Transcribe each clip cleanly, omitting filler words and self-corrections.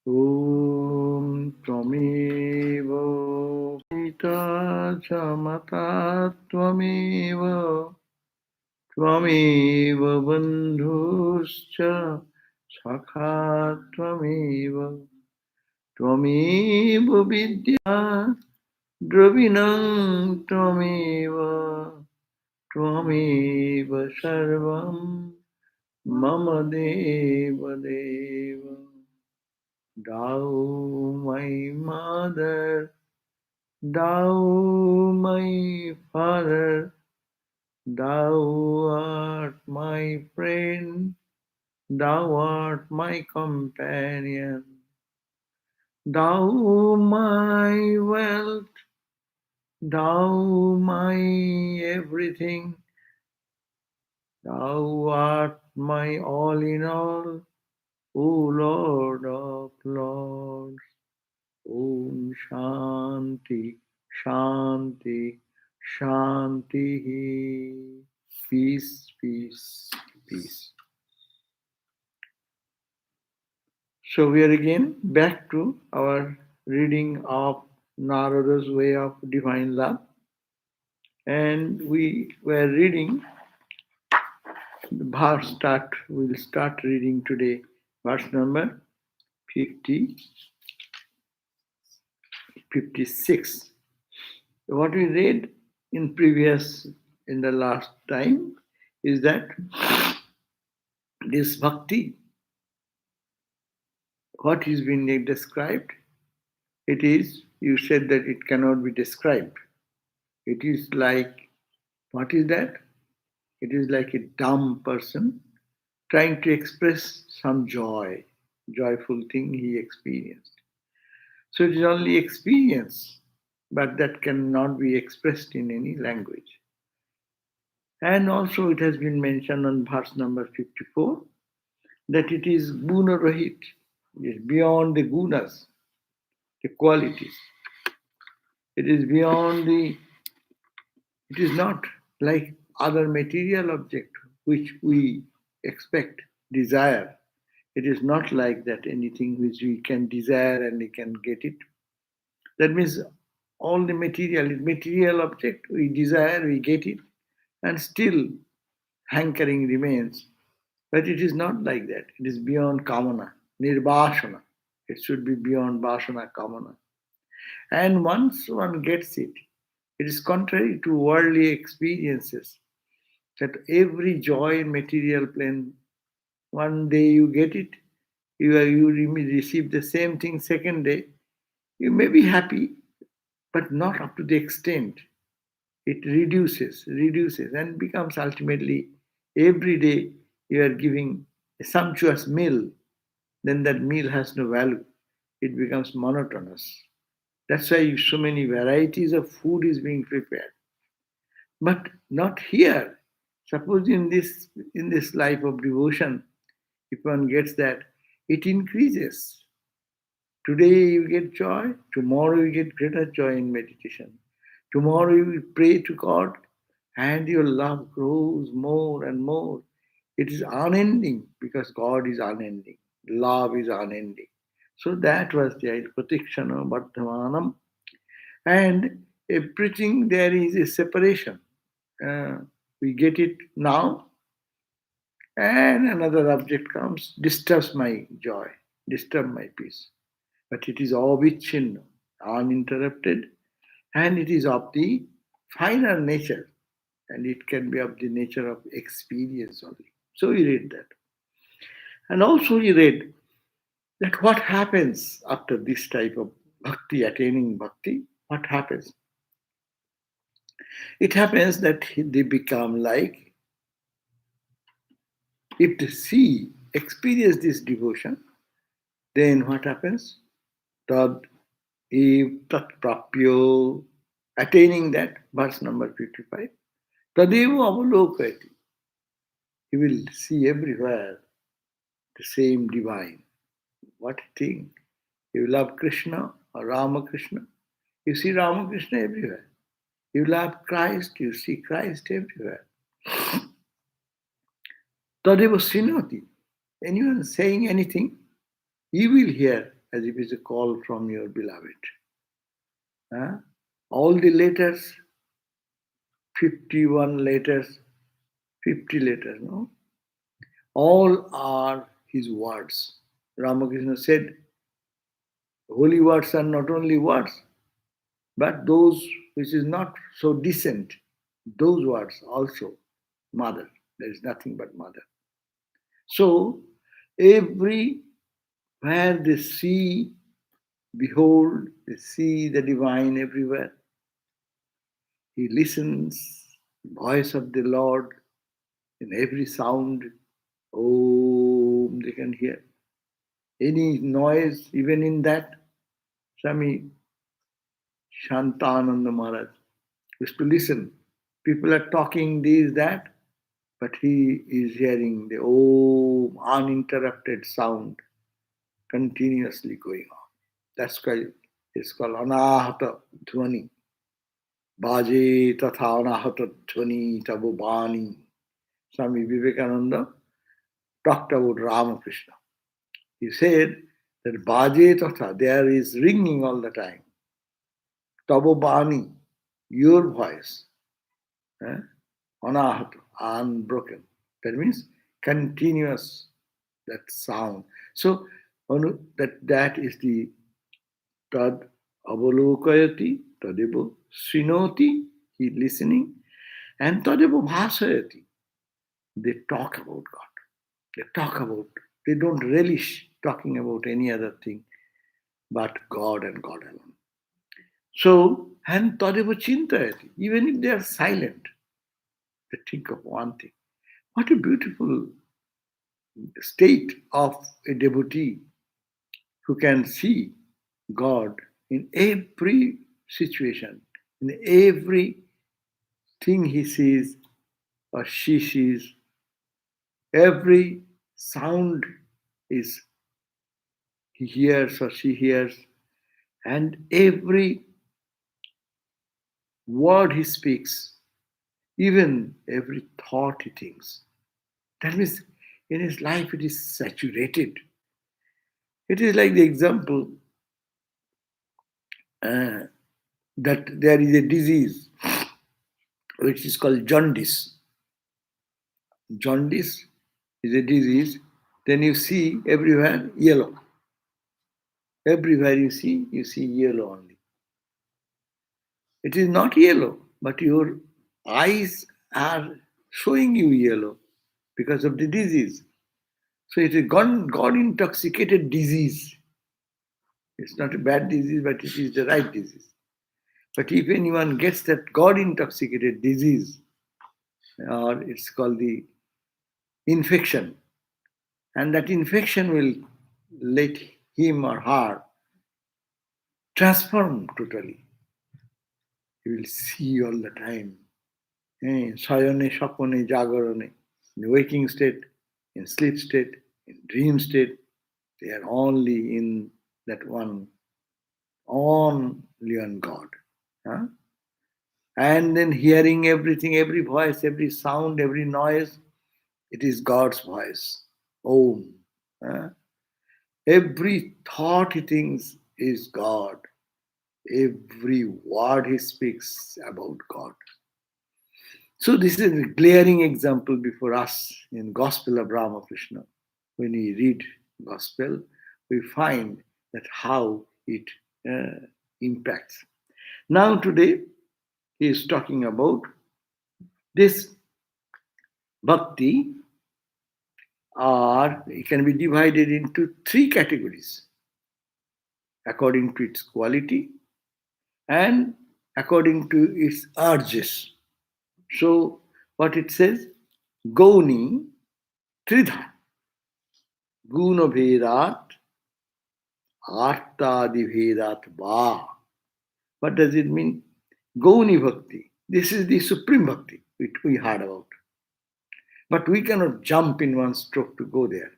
Om Tvameva Pita Chamata Tvameva Tvameva Bandhuscha Sakha Tvameva Tvameva Vidya Dravinam Tvameva Tvameva Sarvam Mama Deva Deva. Thou my mother, thou my father, thou art my friend, thou art my companion, thou my wealth, thou my everything, thou art my all in all, O Lord of Lords. Om Shanti, Shanti, Shanti. Peace, peace, peace. So we are again back to our reading of Narada's Way of Divine Love. And we were reading the verse we'll start reading today, verse number 56. What we read in the last time, is that this bhakti, what is being described, it is, you said that it cannot be described. It is like, what is that? It is like a dumb person trying to express some joyful thing he experienced. So it is only experience, but that cannot be expressed in any language. And also it has been mentioned on verse number 54 that it is guna rahit, it is beyond the gunas, the qualities. It is it is not like other material object which we expect, desire. It is not like that, anything which we can desire and we can get it. That means all the material object we desire, we get it, and still hankering remains. But it is not like that. It is beyond kamana, nirbashana. It should be beyond vasana, kamana. And once one gets it, it is contrary to worldly experiences that every joy in material plane, one day you get it, you receive the same thing second day, you may be happy, but not up to the extent. It reduces, and becomes ultimately every day you are giving a sumptuous meal, then that meal has no value. It becomes monotonous. That's why so many varieties of food is being prepared. But not here. Suppose in this life of devotion, if one gets that, it increases. Today you get joy, tomorrow you get greater joy in meditation. Tomorrow you will pray to God and your love grows more and more. It is unending because God is unending. Love is unending. So that was the Pratikshana Vardhamanam. And everything there is a separation. We get it now, and another object comes, disturbs my joy, disturb my peace. But it is avichinna, uninterrupted, and it is of the finer nature, and it can be of the nature of experience only. So we read that. And also we read that what happens after this type of bhakti, attaining bhakti, what happens? It happens that they become like, if they experience this devotion, then what happens? Tad eva tat prapyo, attaining that, verse number 55. Tadeva avalokayati. He will see everywhere the same divine. What a thing. You love Krishna or Ramakrishna, you see Ramakrishna everywhere. You love Christ, you see Christ everywhere. Tadeva Srinati. Anyone saying anything, you will hear as if it's a call from your beloved. All the letters, 51 letters, 50 letters, no? All are his words. Ramakrishna said, holy words are not only words, but those which is not so decent, those words also, mother. There is nothing but mother. So, everywhere they see, behold, they see the divine everywhere. He listens, voice of the Lord in every sound. Oh, they can hear. Any noise, even in that, Swami Shantananda Maharaj used to listen. People are talking this, that, but he is hearing the uninterrupted sound continuously going on. That's why it's called Anahata Dhvani. Baje tatha Anahata Dhvani tabu bani. Swami Vivekananda talked about Ramakrishna. He said that Baje tatha, there is ringing all the time. Tabu bani, your voice. Anahata, unbroken. That means continuous, that sound. So that is the tad avalokayati, tadeva srinoti, he listening, and tadeva bhasayati, they talk about God. They don't relish talking about any other thing but God and God alone. So, and tadeva chintayati, even if they are silent, they think of one thing. What a beautiful state of a devotee who can see God in every situation, in every thing he sees or she sees, every sound is he hears or she hears, and every word he speaks, even every thought he thinks. That means in his life it is saturated. It is like the example that there is a disease which is called jaundice. Jaundice is a disease, then you see everywhere yellow. Everywhere you see yellow only. It is not yellow, but your eyes are showing you yellow because of the disease. So it is God intoxicated disease. It's not a bad disease, but it is the right disease. But if anyone gets that God intoxicated disease, or it's called the infection, and that infection will let him or her transform totally. You will see all the time. Sayane, Shapane, Jagarane, in the waking state, in sleep state, in dream state, they are only in that one, only on God. Huh? And then hearing everything, every voice, every sound, every noise, it is God's voice. Om. Huh? Every thought he thinks is God. Every word he speaks about God. So this is a glaring example before us in Gospel of Ramakrishna. When we read Gospel, we find that how it impacts. Now today, he is talking about this bhakti, or it can be divided into three categories according to its quality and according to its urges. So what it says, Gauni Tridha Guna Vedat Artadi Vedat Va. What does it mean? Gauni Bhakti. This is the supreme bhakti which we heard about. But we cannot jump in one stroke to go there.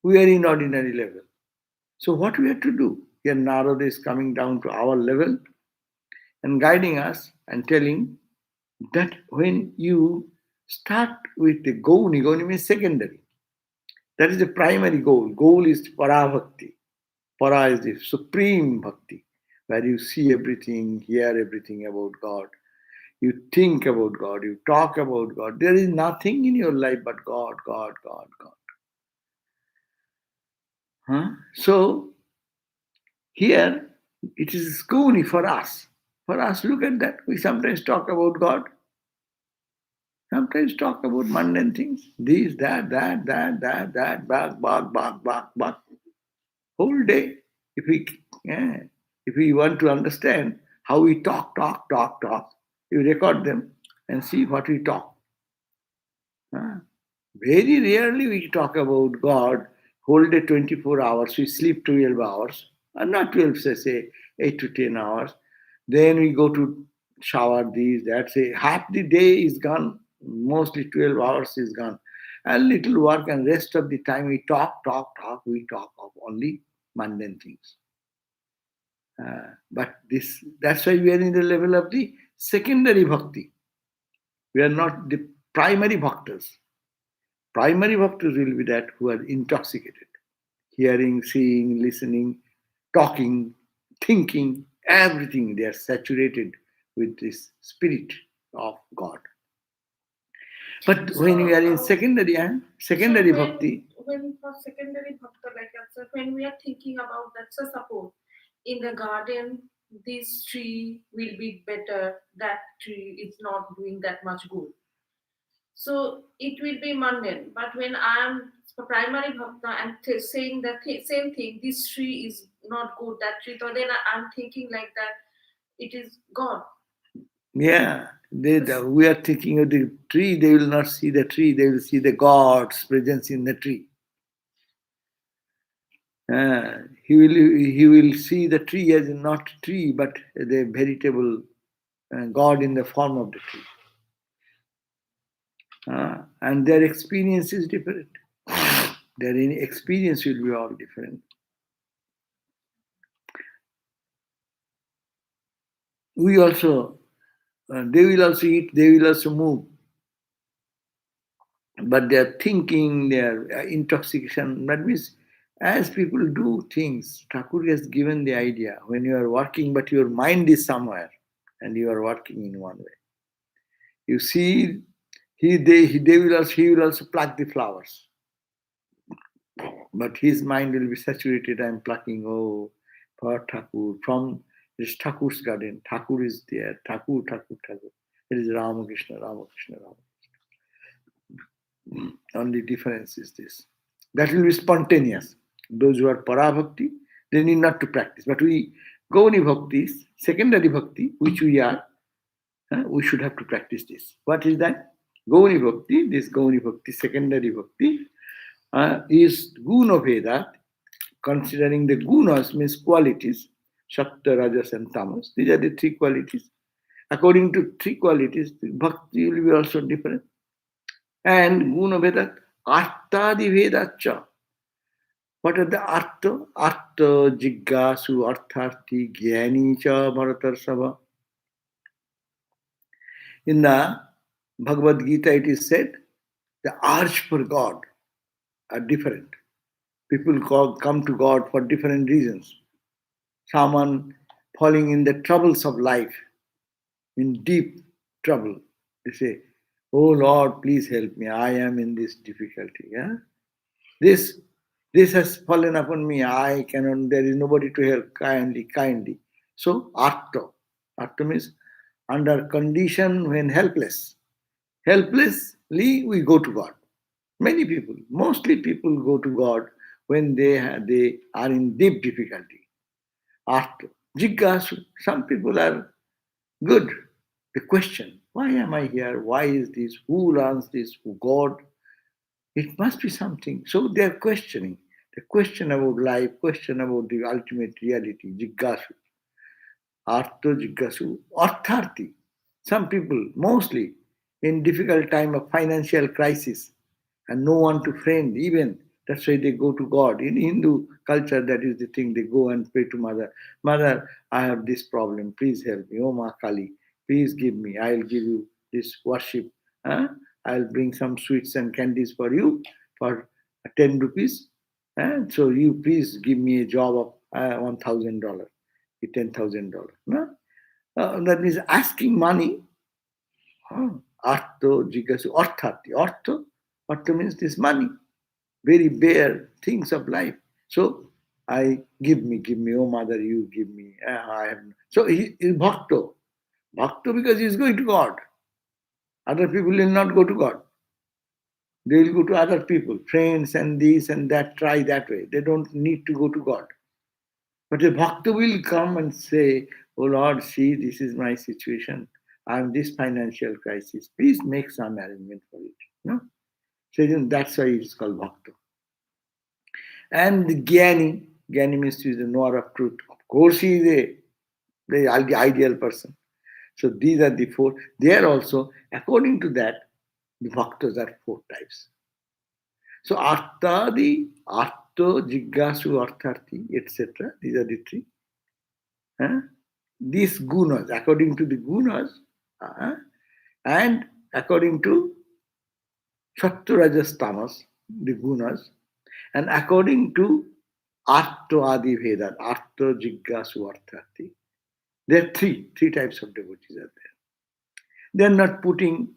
We are in ordinary level. So what we have to do? Here Narada is coming down to our level and guiding us and telling that when you start with the Gauni means secondary. That is the primary goal. Goal is Parabhakti. Para is the supreme bhakti, where you see everything, hear everything about God. You think about God, you talk about God. There is nothing in your life but God, God, God, God. Huh? So here it is skuni for us. For us, look at that. We sometimes talk about God, sometimes talk about mundane things. This, that, back. Whole day. If we yeah, if we want to understand how we talk, you record them and see what we talk. Huh? Very rarely we talk about God. Whole day 24 hours. We sleep 12 hours. Or not 12, say 8 to 10 hours. Then we go to shower, these, that. Say half the day is gone. Mostly 12 hours is gone. And little work and rest of the time we talk. We talk of only mundane things. But that's why we are in the level of the secondary bhakti. We are not the primary bhaktas. Primary bhaktas will be that who are intoxicated. Hearing, seeing, listening, talking, thinking, everything. They are saturated with this spirit of God. But when we are in secondary bhakti. When for secondary bhakta, when we are thinking about that, so suppose in the garden, this tree will be better, that tree is not doing that much good. So it will be mundane. But when I am primary bhakta and saying the same thing, this tree is not good, that tree, so then I'm thinking like that, it is God. Yeah, we are thinking of the tree, they will not see the tree, they will see the God's presence in the tree. He will see the tree as not tree, but the veritable God in the form of the tree. And their experience is different. Their experience will be all different. We also, they will also eat, they will also move. But their thinking, their intoxication, that means as people do things, Thakur has given the idea when you are working, but your mind is somewhere and you are working in one way. You see, he will also pluck the flowers. But his mind will be saturated. I'm plucking, for Thakur, from this Thakur's garden. Thakur is there. Thakur. It is Ramakrishna. Only difference is this. That will be spontaneous. Those who are parabhakti, they need not to practice. But we, Gauni bhaktis, secondary bhakti, which we are, we should have to practice this. What is that? Gauni bhakti, this Gauni bhakti, secondary bhakti, is guna veda, considering the gunas means qualities, Sattva, Rajas and Tamas. These are the three qualities. According to three qualities, the bhakti will be also different. And guna veda, artadi vedacha. What are the artha? Artha, jiggasu, artharti, gyani cha, bharatarsava. In the Bhagavad Gita, it is said, the urge for God are different. People come to God for different reasons. Someone falling in the troubles of life, in deep trouble. They say, "Oh Lord, please help me. I am in this difficulty. Yeah? This has fallen upon me. I cannot, there is nobody to help. Kindly. So, artha. Artha means under condition when helpless. Helplessly, we go to God. Many people, mostly people go to God when they are in deep difficulty. After Jiggasu, some people are good. They question, why am I here? Why is this? Who runs this? Who God? It must be something. So they are questioning. They question about life, question about the ultimate reality, Jiggasu. Artha Jiggasu, Artharti. Some people, mostly in difficult time of financial crisis and no one to friend, even that's why they go to God. In Hindu culture, that is the thing. They go and pray to Mother. Mother, I have this problem. Please help me. Oh, Ma Kali, please give me. I'll give you this worship. Huh? I'll bring some sweets and candies for you for 10 rupees. So you please give me a job of $1,000, $10,000. No? That means asking money. Artho, jigasu, arthati. Artho means this money, very bare things of life. So give me, oh mother, you give me. I have. So he is bhakto. Bhakto because he is going to God. Other people will not go to God. They will go to other people, friends and this and that, try that way. They don't need to go to God. But a bhakta will come and say, oh Lord, see, this is my situation. I am this financial crisis. Please make some arrangement for it. No? So that's why it's called bhakta. And the Gyani means he is the knower of truth. Of course, he is the ideal person. So these are the four. There also, according to that, the bhaktas are four types. So artha, jiggasu, artharthi, etc. These are the three. These gunas, according to the gunas, and according to sattva, rajas, tamas, the gunas, and according to artha adi veda, artha, jiggasu, artharthi. There are three types of devotees are there. They are not putting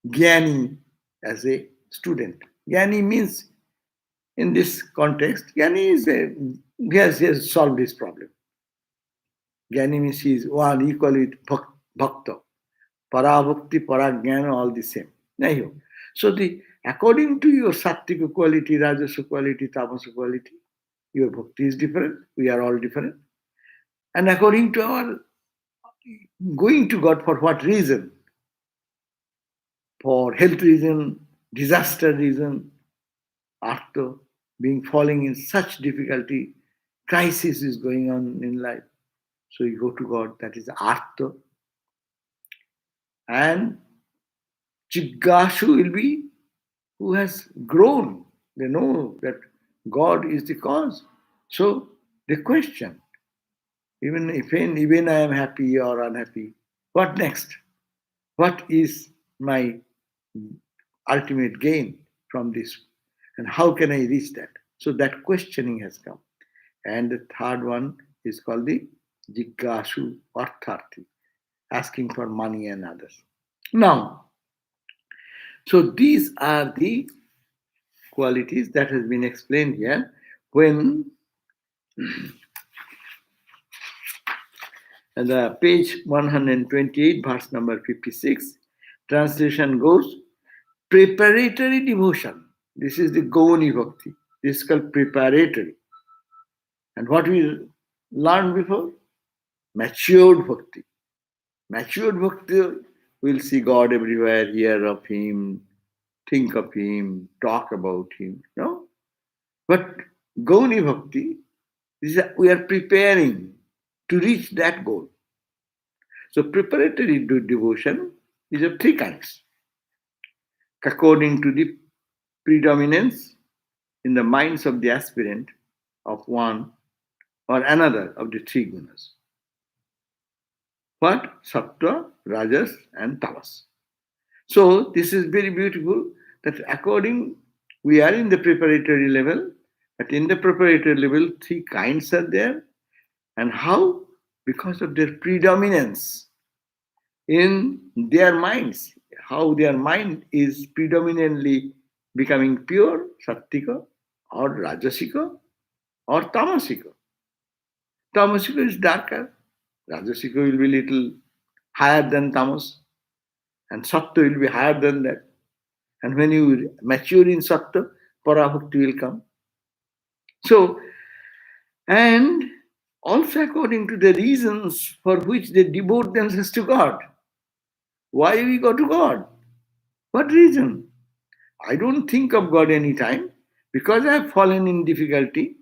Gyani as a student. Gyani means, in this context, Gyani is he has solved his problem. Gyani means he is one equal with Bhakta. Parabhakti, Parajnana, all the same. So according to your Sattvika quality, Rajasa quality, Tamasa quality, your bhakti is different. We are all different. And according to our going to God, for what reason? For health reason, disaster reason, after falling in such difficulty, crisis is going on in life. So you go to God, that is Artha. And Jiggashu will be who has grown. They know that God is the cause. So they question, even I am happy or unhappy, what next? What is my ultimate gain from this? And how can I reach that? So that questioning has come. And the third one is called the Jiggashu Artharthi, asking for money and others. Now, so these are the qualities that has been explained here. When the page 128, verse number 56, translation goes, preparatory devotion. This is the Gauni Bhakti. This is called preparatory. And what we learned before? Matured Bhakti. Matured Bhakti will see God everywhere, hear of Him, think of Him, talk about Him. No? But Gauni Bhakti, we are preparing to reach that goal. So preparatory devotion is of three kinds, according to the predominance in the minds of the aspirant of one or another of the three gunas. What? Sattva, Rajas, and Tamas. So this is very beautiful that we are in the preparatory level, but in the preparatory level, three kinds are there. And how? Because of their predominance in their minds, how their mind is predominantly becoming pure, sattika, or rajasika, or tamasika. Tamasika is darker, rajasika will be little higher than tamas, and sattva will be higher than that. And when you mature in sattva, parabhakti will come. So, and also according to the reasons for which they devote themselves to God. Why we go to God? What reason? I don't think of God anytime because I have fallen in difficulty.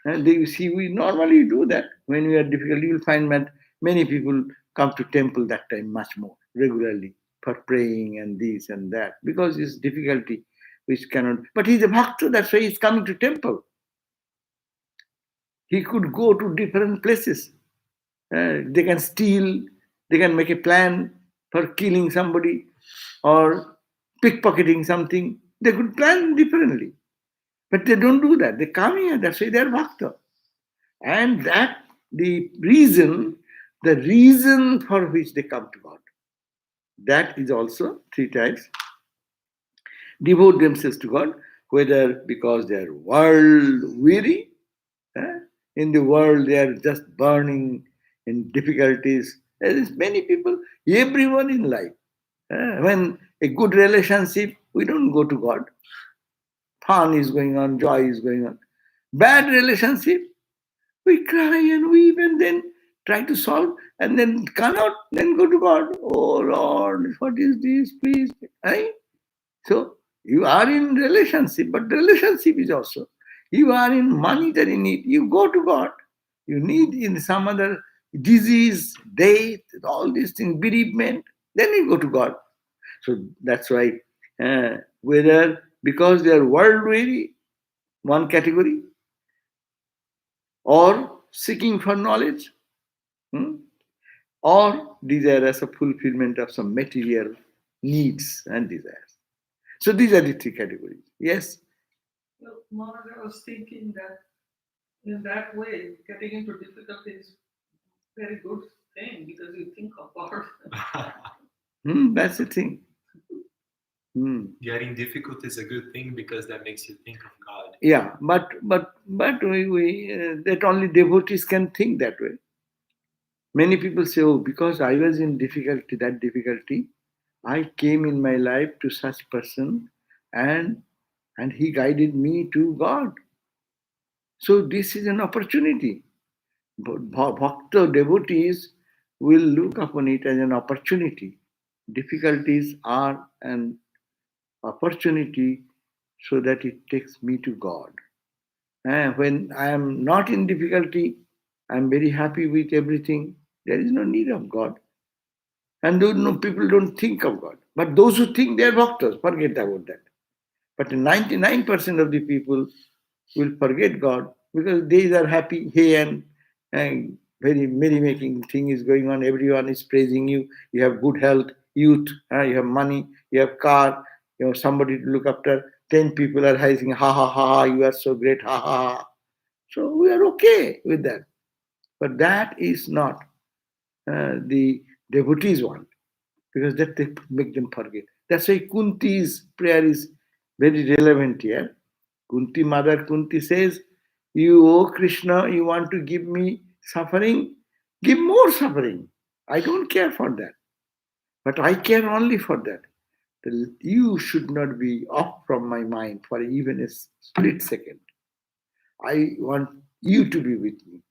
And we normally do that. When we are difficult, you will find that many people come to temple that time much more regularly for praying and this and that because it's difficulty which cannot. But he's a bhakta, that's why he's coming to temple. He could go to different places. They can steal, they can make a plan for killing somebody or pickpocketing something. They could plan differently. But they don't do that. They come here, that's why they're bhakta. And that the reason for which they come to God. That is also three types. Devote themselves to God, whether because they are world weary, eh? In the world they are just burning in difficulties. There is many people, everyone in life. When a good relationship, we don't go to God. Fun is going on, joy is going on. Bad relationship, we cry and weep and then try to solve and then cannot, then go to God. Oh Lord, what is this? Please. Eh? So you are in relationship, but relationship is also. You are in monetary need, you go to God. You need in some other disease, death, all these things, bereavement, then you go to God. So that's why whether because they are world weary, one category, or seeking for knowledge, hmm, or desirous of fulfillment of some material needs and desires. So these are the three categories. Yes. Well, Maharaj, I was thinking that in that way, getting into difficulty is very good thing because you think of God. That's the thing. Getting difficult is a good thing because that makes you think of God. Yeah, but we that only devotees can think that way. Many people say, "Oh, because I was in difficulty, that difficulty, I came in my life to such person, and he guided me to God." So this is an opportunity. Bhakta devotees will look upon it as an opportunity. Difficulties are an opportunity so that it takes me to God. And when I am not in difficulty, I am very happy with everything. There is no need of God. And people don't think of God. But those who think they are bhaktas, forget about that. But 99% of the people will forget God because they are happy. Hey, and very merry-making thing is going on. Everyone is praising you. You have good health, youth, you have money, you have car, you have somebody to look after. 10 people are saying, ha, ha, ha, ha, you are so great, ha, ha, ha. So we are okay with that. But that is not the devotees want because that they make them forget. That's why Kunti's prayer is very relevant here. Kunti, Mother Kunti says, "You, oh Krishna, you want to give me suffering? Give more suffering. I don't care for that. But I care only for that. You should not be off from my mind for even a split second. I want you to be with me."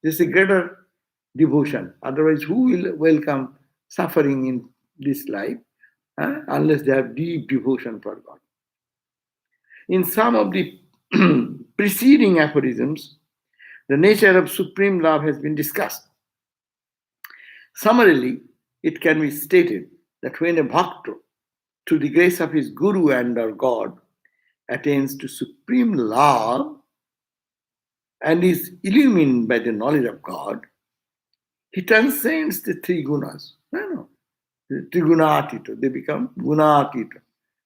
This is a greater devotion. Otherwise, who will welcome suffering in this life unless they have deep devotion for God? In some of the preceding aphorisms, the nature of supreme love has been discussed. Summarily, it can be stated that when a bhakta, through the grace of his guru and or God, attains to supreme love and is illumined by the knowledge of God, he transcends the three gunas. No. Trigunatita. They become gunatita.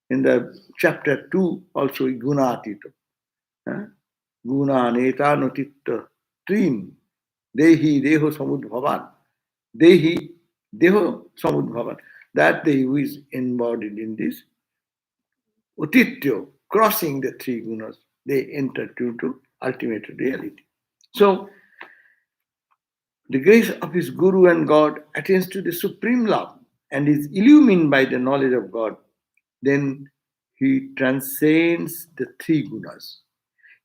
In the chapter 2, also gunatita. Guna neta notitta trim. Dehi deho samudbhavan. Dehi deho samudbhavan. That Dehi who is embodied in this utityo, crossing the three gunas, they enter to ultimate reality. So the grace of his Guru and God attains to the supreme love and is illumined by the knowledge of God, then he transcends the three gunas.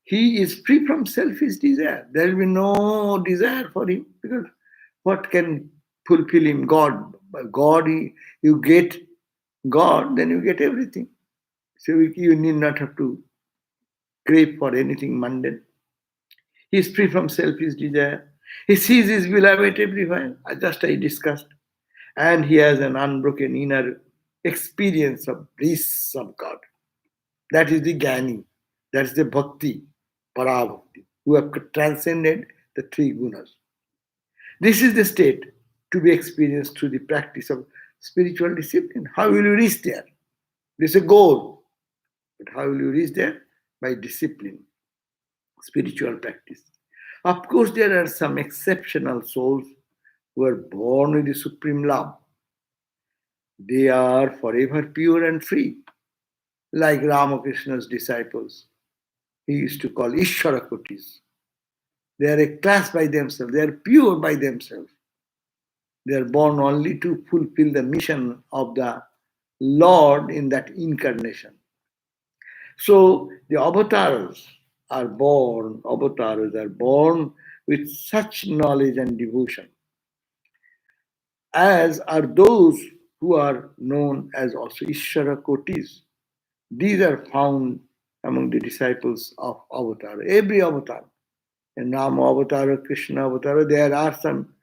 He is free from selfish desire. There will be no desire for him because what can fulfill him? God. By God, you get God, then you get everything. So you need not have to crave for anything mundane. He is free from selfish desire. He sees his beloved everywhere, just I discussed. And he has an unbroken inner experience of bliss of God. That is the Jnani. That's the Bhakti, Parabhakti, who have transcended the three gunas. This is the state to be experienced through the practice of spiritual discipline. How will you reach there? This is a goal. But how will you reach there? By discipline, spiritual practice. Of course, there are some exceptional souls who are born with the supreme love. They are forever pure and free, like Ramakrishna's disciples. He used to call Ishwarakotis. They are a class by themselves. They are pure by themselves. They are born only to fulfill the mission of the Lord in that incarnation. So the avatars are born with such knowledge and devotion, as are those who are known as also Ishvara Kotis. These are found among the disciples of Avatar. Every avatar, and Rama Avatar, Krishna Avatar, there are some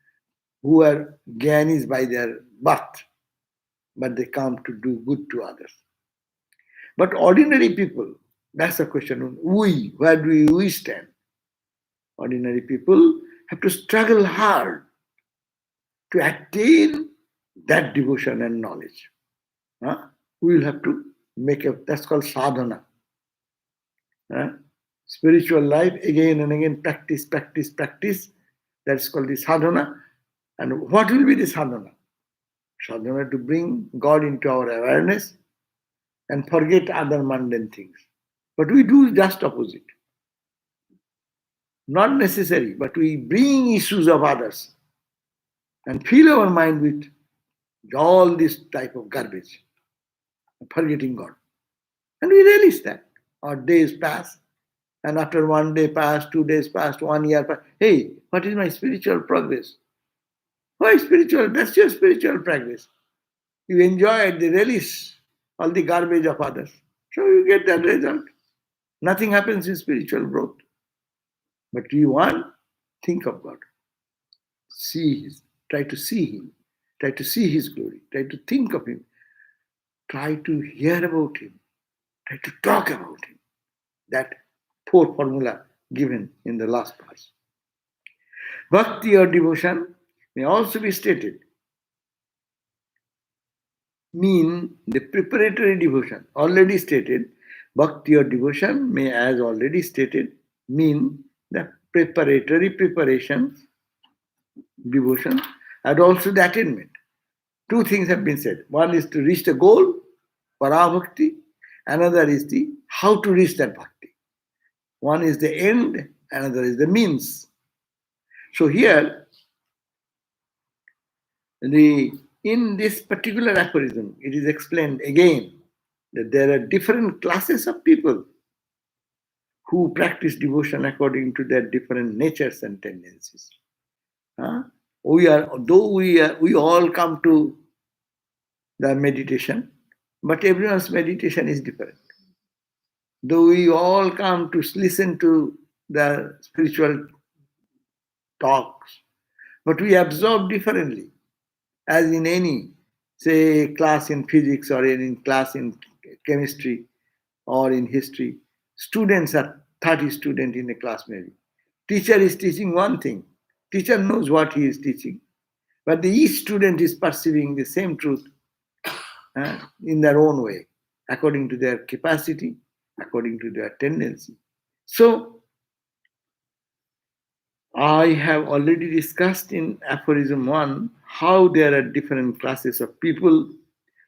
who are Gyanis by their birth, but they come to do good to others. But ordinary people, that's the question. Where do we stand? Ordinary people have to struggle hard to attain that devotion and knowledge. Huh? We will have to that's called sadhana. Huh? Spiritual life, again and again, practice. That's called the sadhana. And what will be the sadhana? Sadhana to bring God into our awareness and forget other mundane things. But we do just opposite. Not necessary, but we bring issues of others and fill our mind with all this type of garbage, forgetting God. And we realize that. Our days pass, and after 1 day passed, 2 days passed, 1 year passed. Hey, what is my spiritual progress? Why spiritual? That's your spiritual progress. You enjoy the release, all the garbage of others. So you get that result. Nothing happens in spiritual growth. But you want, think of God. Try to see Him. Try to see His glory. Try to think of Him. Try to hear about Him. Try to talk about Him. That 4 formula given in the last verse. Bhakti or devotion may also be stated mean the preparatory devotion. Already stated, bhakti or devotion may, as already stated, mean the preparation, devotion, and also the attainment. 2 things have been said. One is to reach the goal, para-bhakti. Another is the how to reach that bhakti. One is the end, another is the means. So here, in this particular aphorism, it is explained again that there are different classes of people who practice devotion according to their different natures and tendencies. We all come to the meditation, but everyone's meditation is different. Though we all come to listen to the spiritual talks, but we absorb differently. As in any, say, class in physics or in class in chemistry or in history, students are 30 students in a class maybe. Teacher is teaching one thing. Teacher knows what he is teaching, but each student is perceiving the same truth in their own way, according to their capacity, according to their tendency. So, I have already discussed in aphorism 1 how there are different classes of people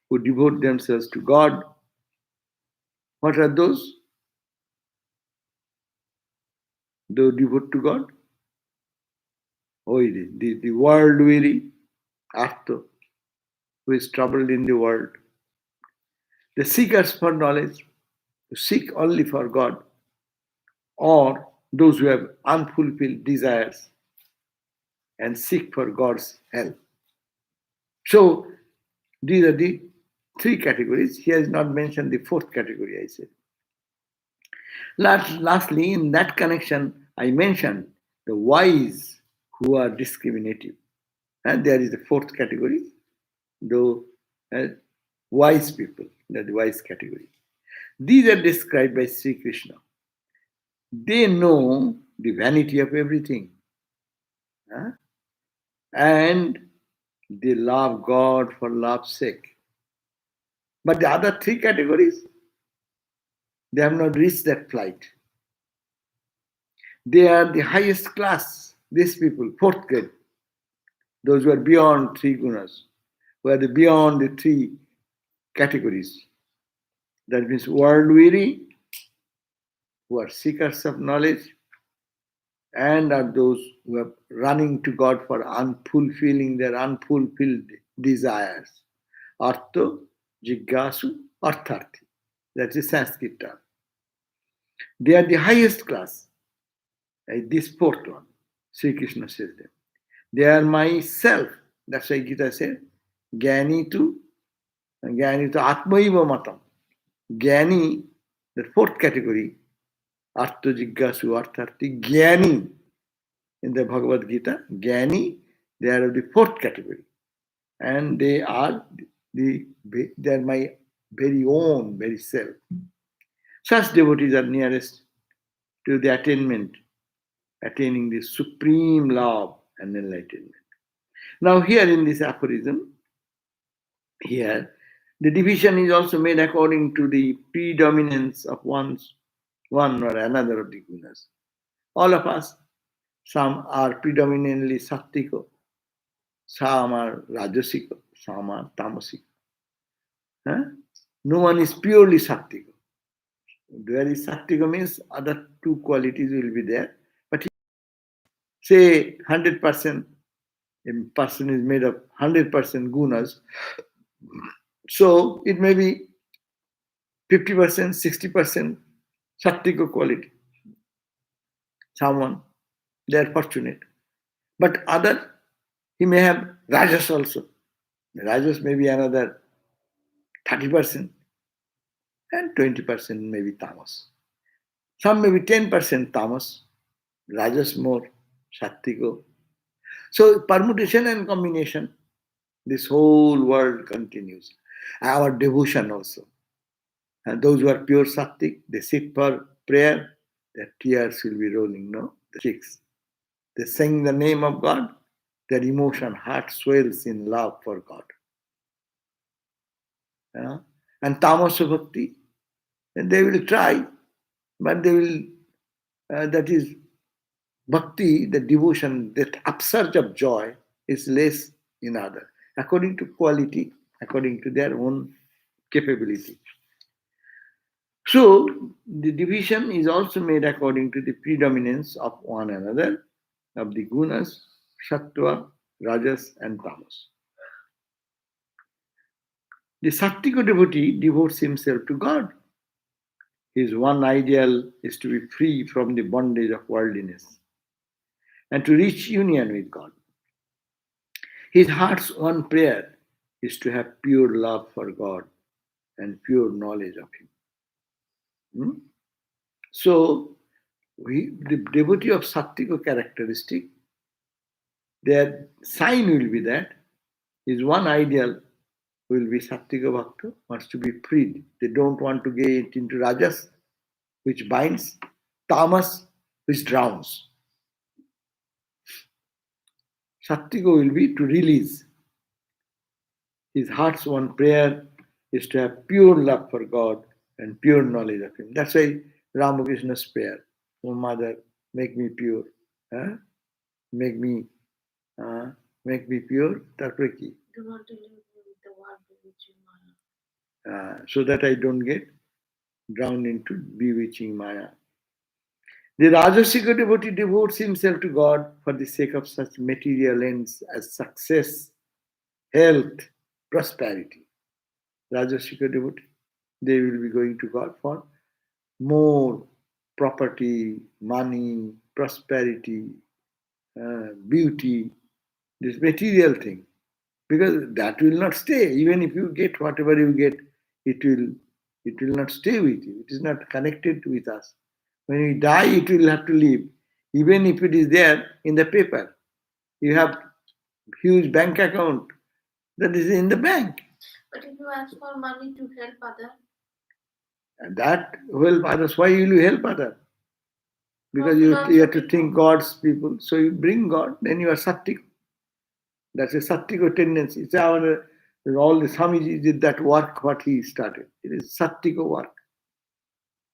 who devote themselves to God. What are those? Those devote to God? Oh, the world weary, Artha, who is troubled in the world. The seekers for knowledge, who seek only for God, or those who have unfulfilled desires and seek for God's help. So, these are the 3 categories. He has not mentioned the 4th category, I said. Lastly, in that connection, I mentioned the wise who are discriminative. And there is the 4th category, the wise people, the wise category. These are described by Sri Krishna. They know the vanity of everything. And they love God for love's sake. But the other 3 categories, they have not reached that flight. They are the highest class, these people, fourth grade, those who are beyond three gunas, who are beyond the three categories. That means world weary, who are seekers of knowledge, and are those who are running to God for unfulfilling their unfulfilled desires. Artho, Jiggasu, Artharthi. That is Sanskrit term. They are the highest class. This fourth one, Sri Krishna says them. They are myself. That's why Gita said, Gyani to Atmaiva Matam. Gyani, the fourth category, Artho Jiggasu Artharthi, Gyani. In the Bhagavad Gita, Gyani, they are of the fourth category. And they are my very own, very self. Such devotees are nearest to the attaining the supreme love and enlightenment. Now here in this aphorism, here, the division is also made according to the predominance of one or another of the gunas. All of us, some are predominantly sattvika, some are rajasika, some are tamasika. No one is purely sattvika. Where is sattvika means other two qualities will be there. But say 100%, a person is made of 100% gunas. So it may be 50%, 60% sattvika quality. Someone, they are fortunate. But other, he may have rajas also. Rajas may be another 30%, and 20% may be tamas. Some may be 10% tamas, rajas more, sattvika. So permutation and combination, this whole world continues. Our devotion also. And those who are pure sattvic, they sit for prayer, their tears will be rolling, no? The cheeks. They sing the name of God, their emotion, heart swells in love for God. And tamasa bhakti, and they will try, but they will, that is, bhakti, the devotion, that upsurge of joy is less in other, according to quality, according to their own capability. So, the division is also made according to the predominance of one another, of the gunas, sattva, rajas, and tamas. The sattvika devotee devotes himself to God. His one ideal is to be free from the bondage of worldliness and to reach union with God. His heart's one prayer is to have pure love for God and pure knowledge of Him. So, the devotee of sattvika characteristic, their sign will be that his one ideal will be sattvika bhakta, wants to be freed. They don't want to get into rajas, which binds, tamas, which drowns. Sattvika will be to release. His heart's one prayer is to have pure love for God and pure knowledge of Him. That's why Ramakrishna's prayer, "Oh Mother, make me pure, make me pure." তারপরে কি? Do not delude me with the world bewitching Maya. So that I don't get drowned into bewitching Maya. The Rajasika devotee devotes himself to God for the sake of such material ends as success, health, prosperity. Rajasika devotee, they will be going to God for more property, money, prosperity, beauty, this material thing. Because that will not stay. Even if you get whatever you get, it will not stay with you. It is not connected with us. When we die, it will have to leave. Even if it is there in the paper. You have huge bank account that is in the bank. But if you ask for money to help others, And that help others. Why will you help others? Because you have to think God's people. So you bring God, then you are sattvika. That's a sattvika tendency. It's all the Swamiji did that work, what he started. It is sattvika work.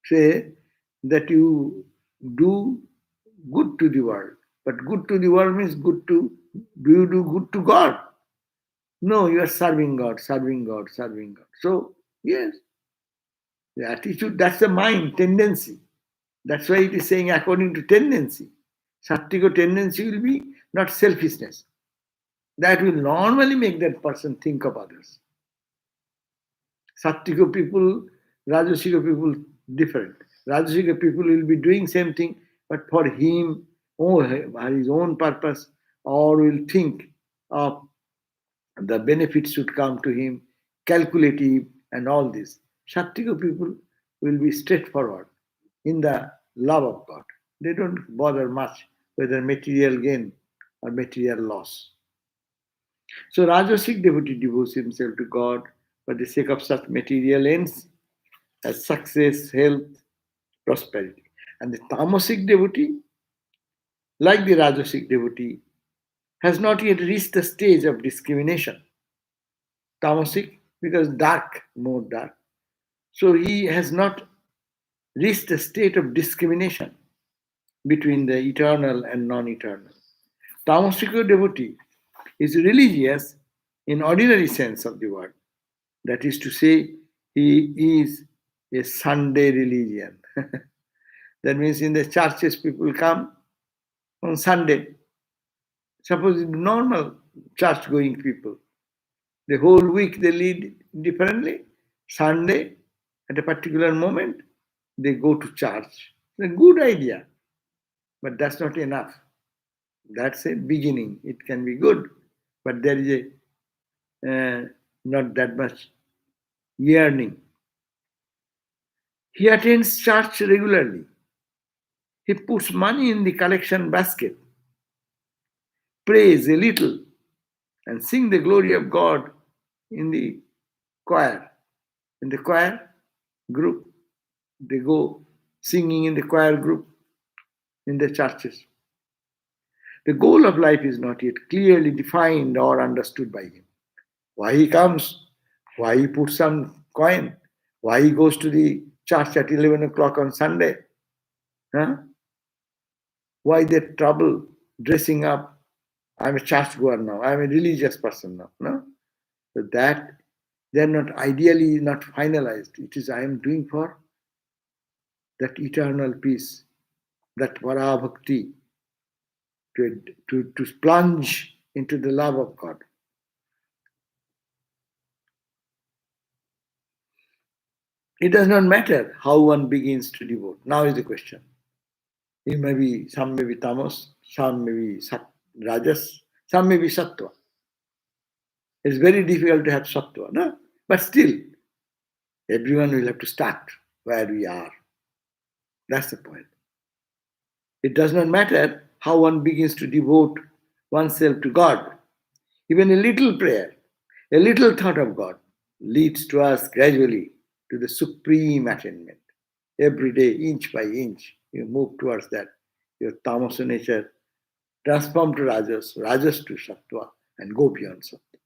Say that you do good to the world. But good to the world means good to, do you do good to God? No, you are serving God, serving God, serving God. So, yes, the attitude, that's the mind, tendency. That's why it is saying according to tendency. Sattvika tendency will be not selfishness. That will normally make that person think of others. Sattvika people, Rajasika people, different. Rajasika people will be doing same thing, but for him, or his own purpose, or will think of the benefits should come to him, calculative, and all this. Sattvika people will be straightforward in the love of God. They don't bother much whether material gain or material loss. So Rajasic devotee devotes himself to God for the sake of such material ends as success, health, prosperity. And the Tamasic devotee, like the Rajasic devotee, has not yet reached the stage of discrimination. Tamasic, because dark, more dark. So he has not reached the state of discrimination between the eternal and non-eternal. Tamasic devotee is religious in ordinary sense of the word. That is to say, he is a Sunday religion. That means in the churches people come on Sunday. Suppose normal church-going people, the whole week they lead differently. Sunday, at a particular moment, they go to church. It's a good idea, but that's not enough. That's a beginning. It can be good, but there is not that much yearning. He attends church regularly. He puts money in the collection basket, prays a little, and sing the glory of God in the choir. In the choir group, they go singing in the choir group in the churches. The goal of life is not yet clearly defined or understood by him. Why he comes, why he puts some coin, why he goes to the church at 11 o'clock on Sunday, huh? Why that trouble dressing up? I'm a churchgoer now, I'm a religious person now. No? So that they're not ideally not finalized. It is I am doing for that eternal peace, that vara bhakti, to plunge into the love of God. It does not matter how one begins to devote. Now is the question. It may be, some may be tamas, some may be rajas, some may be sattva. It's very difficult to have sattva, no? But still, everyone will have to start where we are. That's the point. It does not matter how one begins to devote oneself to God. Even a little prayer, a little thought of God leads to us gradually to the supreme attainment. Every day, inch by inch, you move towards that. Your tamasa nature transform to rajas, rajas to sattva, and go beyond sattva.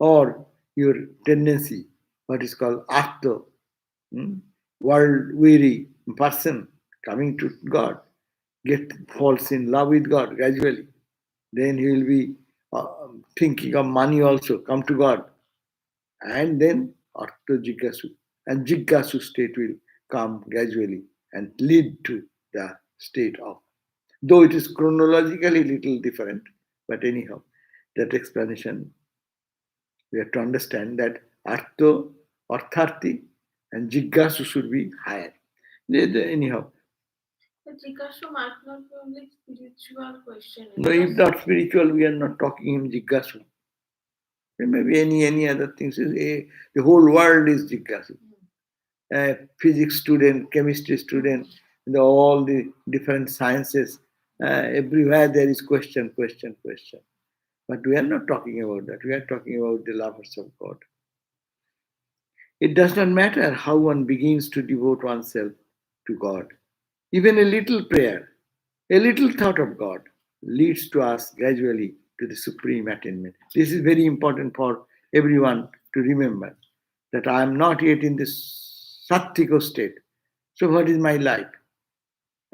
Or your tendency, what is called artha, world weary person coming to God, falls in love with God gradually. Then he will be thinking of money also, come to God. And then artha jiggasu. And jiggasu state will come gradually and lead to the state of, though it is chronologically little different, but anyhow, that explanation, we have to understand that artha, artharthi, and jiggasu should be higher. Anyhow. The jiggasu might not be only spiritual question. No, if not spiritual, we are not talking in jiggasu. There may be any other things. The whole world is jiggasu. Physics student, chemistry student, all the different sciences, everywhere there is question. But we are not talking about that. We are talking about the lovers of God. It does not matter how one begins to devote oneself to God. Even a little prayer, a little thought of God leads to us gradually to the supreme attainment. This is very important for everyone to remember, that I am not yet in this sattvika state. So what is my life?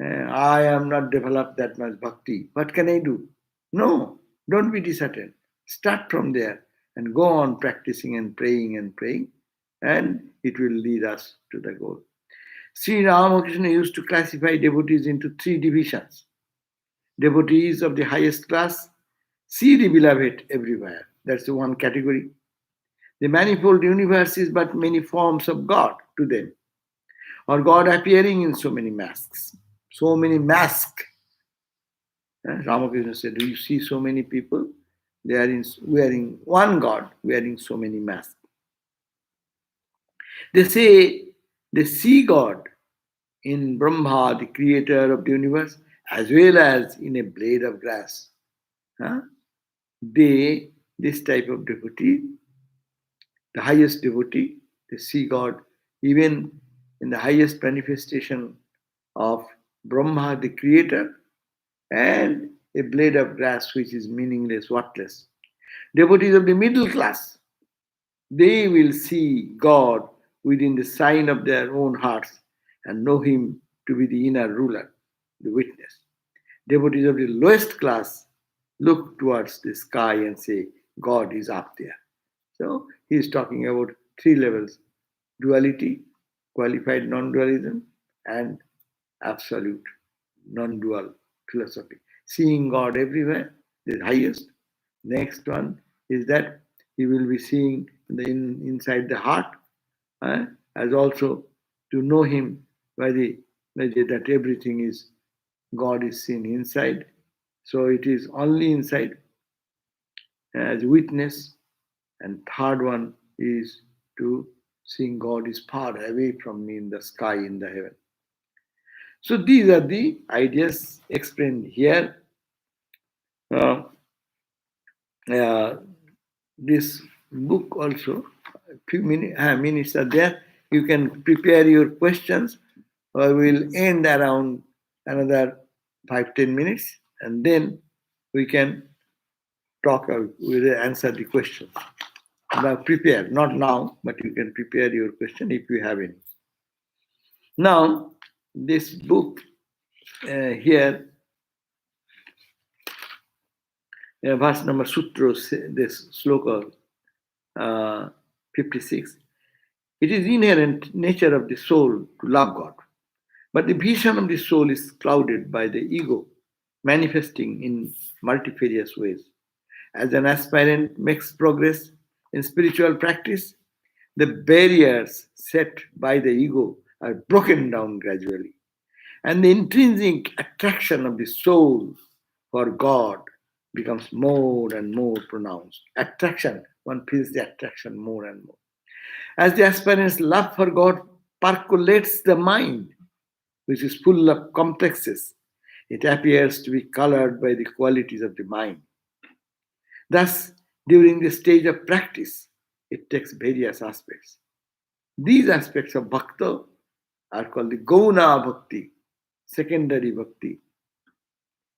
I am not developed that much bhakti. What can I do? No, don't be disheartened. Start from there and go on practicing and praying, and it will lead us to the goal. Sri Ramakrishna used to classify devotees into three divisions. Devotees of the highest class see the beloved everywhere. That's the one category. The manifold universe is but many forms of God to them, or God appearing in so many masks. So many masks. Ramakrishna said, do you see so many people? They are wearing one God, wearing so many masks. They say they see God in Brahma, the creator of the universe, as well as in a blade of grass. This type of devotee, the highest devotee, they see God even in the highest manifestation of Brahma, the creator, and a blade of grass which is meaningless, worthless. Devotees of the middle class, they will see God within the sign of their own hearts and know Him to be the inner ruler, the witness. Devotees of the lowest class look towards the sky and say, God is up there. So he is talking about three levels: duality, qualified non-dualism, and absolute non-dual philosophy. Seeing God everywhere, the highest. Next one is that he will be seeing inside the heart, as also to know him by that everything is God is seen inside. So it is only inside as witness. And third one is to seeing God is far away from me in the sky, in the heaven. So these are the ideas explained here. This book also, a few minutes are there. You can prepare your questions. I will end around another 5-10 minutes, and then we can talk. We will answer the questions. Now prepare, not now, but you can prepare your question if you have any. Now, this book here, verse number Sutra, this sloka 56, it is inherent nature of the soul to love God. But the vision of the soul is clouded by the ego, manifesting in multifarious ways. As an aspirant makes progress in spiritual practice, the barriers set by the ego are broken down gradually. And the intrinsic attraction of the soul for God becomes more and more pronounced. Attraction, one feels the attraction more and more. As the aspirant's love for God percolates the mind, which is full of complexes, it appears to be colored by the qualities of the mind. Thus, during the stage of practice, it takes various aspects. These aspects of bhakta are called the gauna bhakti, secondary bhakti,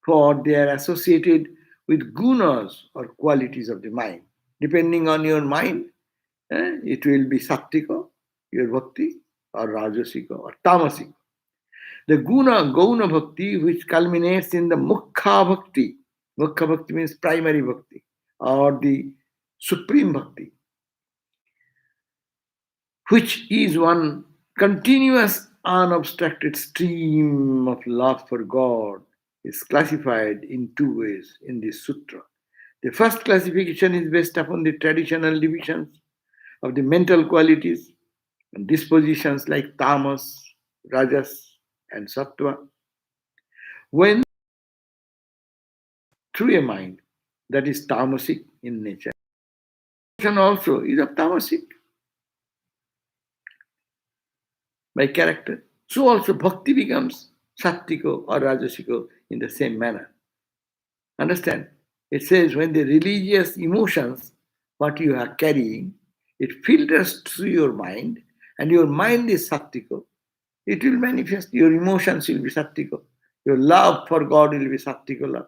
for they are associated with gunas or qualities of the mind. Depending on your mind, it will be sattika, your bhakti, or rajasika, or tamasika. The gauna bhakti, which culminates in the mukha bhakti. Mukha bhakti means primary bhakti, or the supreme bhakti, which is one continuous unobstructed stream of love for God, is classified in two ways in this sutra. The first classification is based upon the traditional divisions of the mental qualities and dispositions like tamas, rajas, and sattva. When through a mind that is tamasic in nature, also is of tamasic by character. So also bhakti becomes sattvika or rajasika in the same manner. Understand? It says when the religious emotions, what you are carrying, it filters through your mind, and your mind is sattvika, it will manifest. Your emotions will be sattvika. Your love for God will be sattvika love.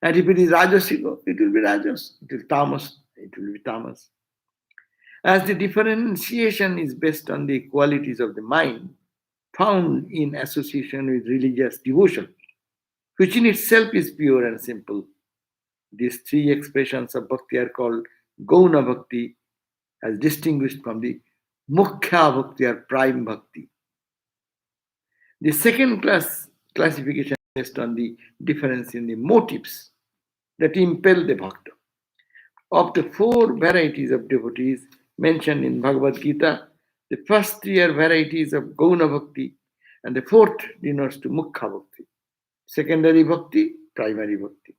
And if it is rajasika, it will be rajas. It is tamas, it will be tamas. As the differentiation is based on the qualities of the mind, found in association with religious devotion, which in itself is pure and simple. These three expressions of bhakti are called Gauna Bhakti, as distinguished from the Mukhya Bhakti or prime Bhakti. The second classification is based on the difference in the motives that impel the bhakta. Of the four varieties of devotees mentioned in Bhagavad Gita, the first three are varieties of Gauna Bhakti, and the fourth denotes to Mukhya Bhakti, secondary Bhakti, primary Bhakti,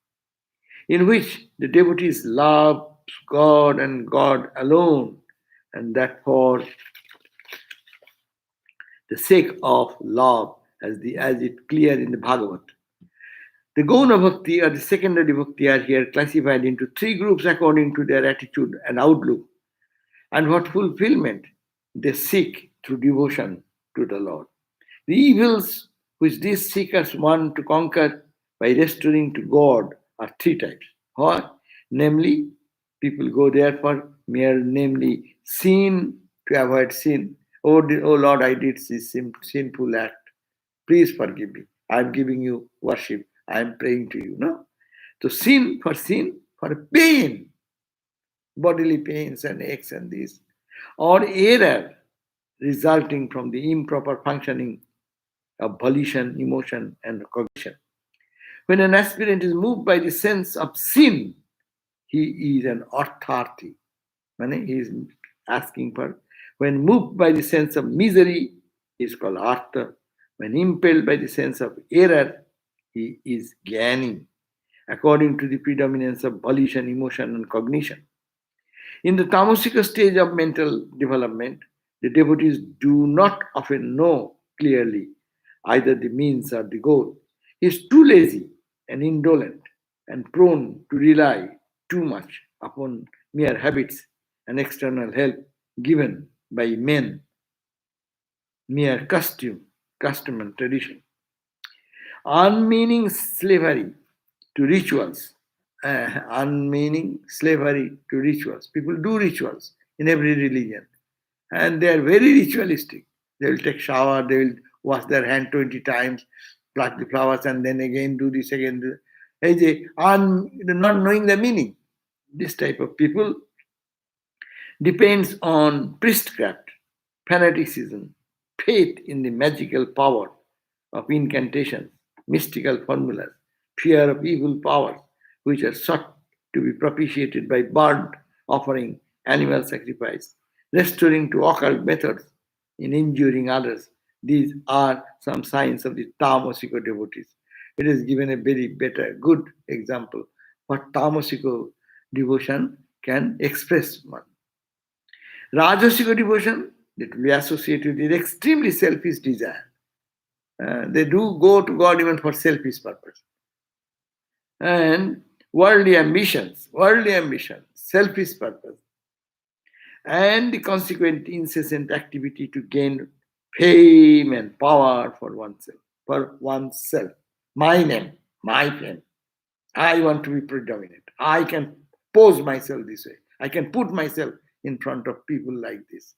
in which the devotees love God and God alone, and that for the sake of love, as it clear in the Bhagavad. The Gauna Bhakti or the secondary Bhakti are here classified into three groups according to their attitude and outlook, and what fulfillment they seek through devotion to the Lord. The evils which these seekers want to conquer by restoring to God are three types. What? Namely, people go there for namely sin, to avoid sin. Oh Lord, I did this sinful act. Please forgive me. I am giving you worship. I am praying to you. No? So sin, for pain, bodily pains and aches and this, or error resulting from the improper functioning of volition, emotion, and cognition. When an aspirant is moved by the sense of sin, he is an artharthi. He is asking for. When moved by the sense of misery, he is called artha. When impelled by the sense of error, he is jnani, according to the predominance of volition, emotion, and cognition. In the tamasic stage of mental development, the devotees do not often know clearly either the means or the goal. He is too lazy and indolent and prone to rely too much upon mere habits and external help given by men, mere custom and tradition. Unmeaning slavery to rituals. People do rituals in every religion, and they are very ritualistic. They will take shower, they will wash their hand 20 times, pluck the flowers, and then again do this again. Not knowing the meaning. This type of people depends on priestcraft, fanaticism, faith in the magical power of incantations, mystical formulas, fear of evil powers, which are sought to be propitiated by burnt offering, animal sacrifice, restoring to occult methods in injuring others. These are some signs of the Tamasika devotees. It is given a very good example what Tamasika devotion can express one. Rajasika devotion, that will be associated with extremely selfish desire. They do go to God even for selfish purpose. And worldly ambitions, selfish purpose, and the consequent incessant activity to gain fame and power for oneself. My name, my fame. I want to be predominant. I can pose myself this way. I can put myself in front of people like this.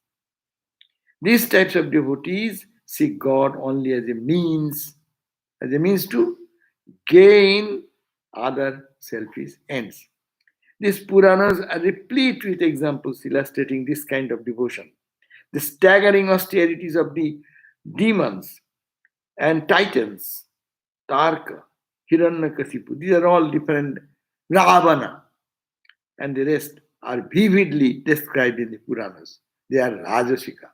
These types of devotees seek God only as a means to gain other selfish ends. These Puranas are replete with examples illustrating this kind of devotion. The staggering austerities of the demons and titans, Tarka, Hiranyakasipu, these are all different, Ravana, and the rest are vividly described in the Puranas. They are Rajasika.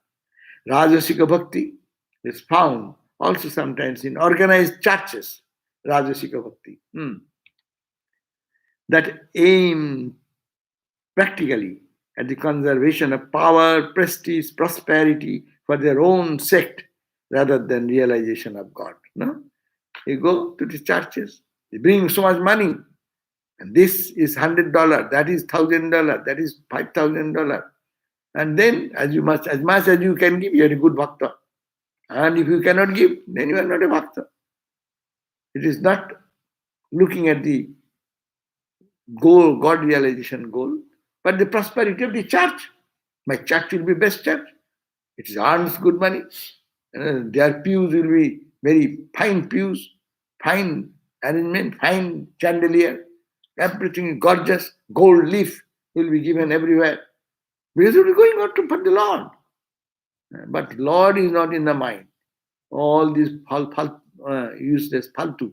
Rajasika Bhakti is found also sometimes in organized churches, Rajasika Bhakti, that aim practically at the conservation of power, prestige, prosperity for their own sect rather than realization of God. No? You go to the churches, they bring so much money, and this is $100, that is $1,000, that is $5,000. And then as much as you can give, you are a good bhakta. And if you cannot give, then you are not a bhakta. It is not looking at the goal, God realization goal, but the prosperity of the church. My church will be best church. It earns good money. Their pews will be very fine pews, fine arrangement, fine chandelier, everything is gorgeous, gold leaf will be given everywhere. Because we're going out to for the Lord. But Lord is not in the mind. All these useless faltu,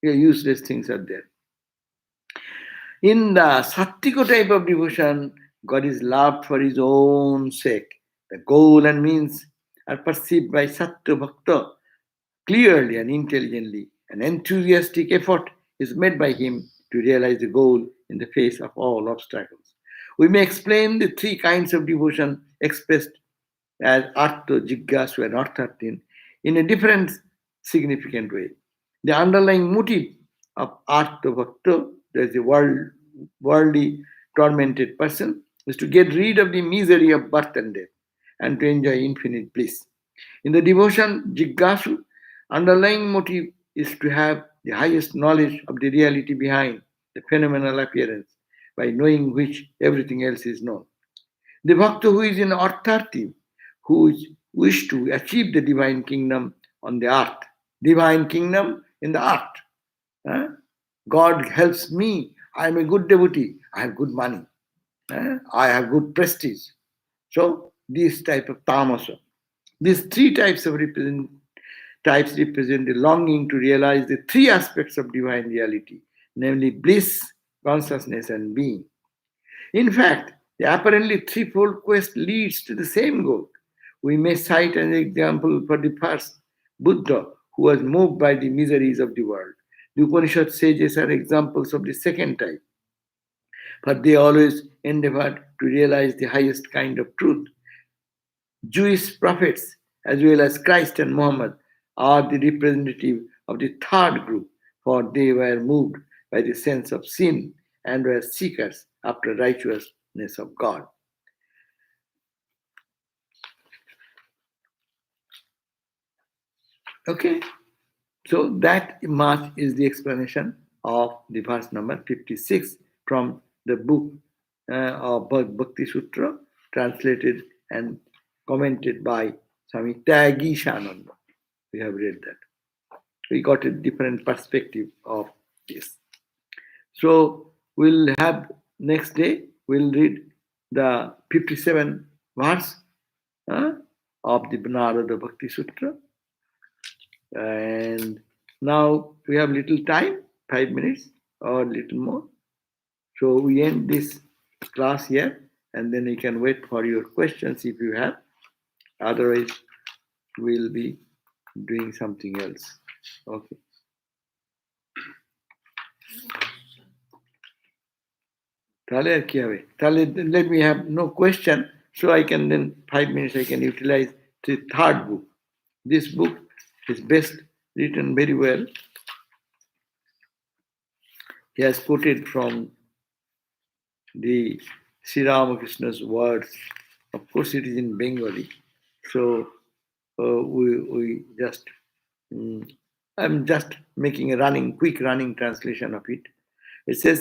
useless things are there. In the Sattvika type of devotion, God is loved for his own sake. The goal and means are perceived by Sattva Bhakta clearly and intelligently. An enthusiastic effort is made by him to realize the goal in the face of all obstacles. We may explain the three kinds of devotion expressed as Artha, Jiggasu, and Arthartin in a different significant way. The underlying motive of Artha Bhakta, there is a worldly tormented person, is to get rid of the misery of birth and death and to enjoy infinite bliss. In the devotion Jiggasu, underlying motive is to have the highest knowledge of the reality behind the phenomenal appearance, by knowing which everything else is known. The Bhakta who is in Artharti, who wish to achieve the divine kingdom on the earth, divine kingdom in the earth. Huh? God helps me. I am a good devotee. I have good money. I have good prestige. So this type of tamasa. These three types represent the longing to realize the three aspects of divine reality, namely bliss, consciousness, and being. In fact, the apparently threefold quest leads to the same goal. We may cite an example for the first, Buddha, who was moved by the miseries of the world. The Upanishad sages are examples of the second type, but they always endeavored to realize the highest kind of truth. Jewish prophets, as well as Christ and Muhammad, are the representative of the third group, for they were moved by the sense of sin and were seekers after righteousness of God. Okay, so that much is the explanation of the verse number 56 from the book of Bhakti Sutra, translated and commented by Swami Shananda. We have read that. We got a different perspective of this. So we'll have next day, we'll read the 57 verse of the Narada Bhakti Sutra. And now we have little time, 5 minutes or little more. So we end this class here, and then you can wait for your questions if you have. Otherwise, we'll be doing something else. Okay. তাহলে আর কি হবে? তাহলে let me have no question, so I can then 5 minutes I can utilize the third book. This book is best written very well. He has quoted from the Sri Ramakrishna's words. Of course, it is in Bengali, so we just I'm just making a quick running translation of it. It says,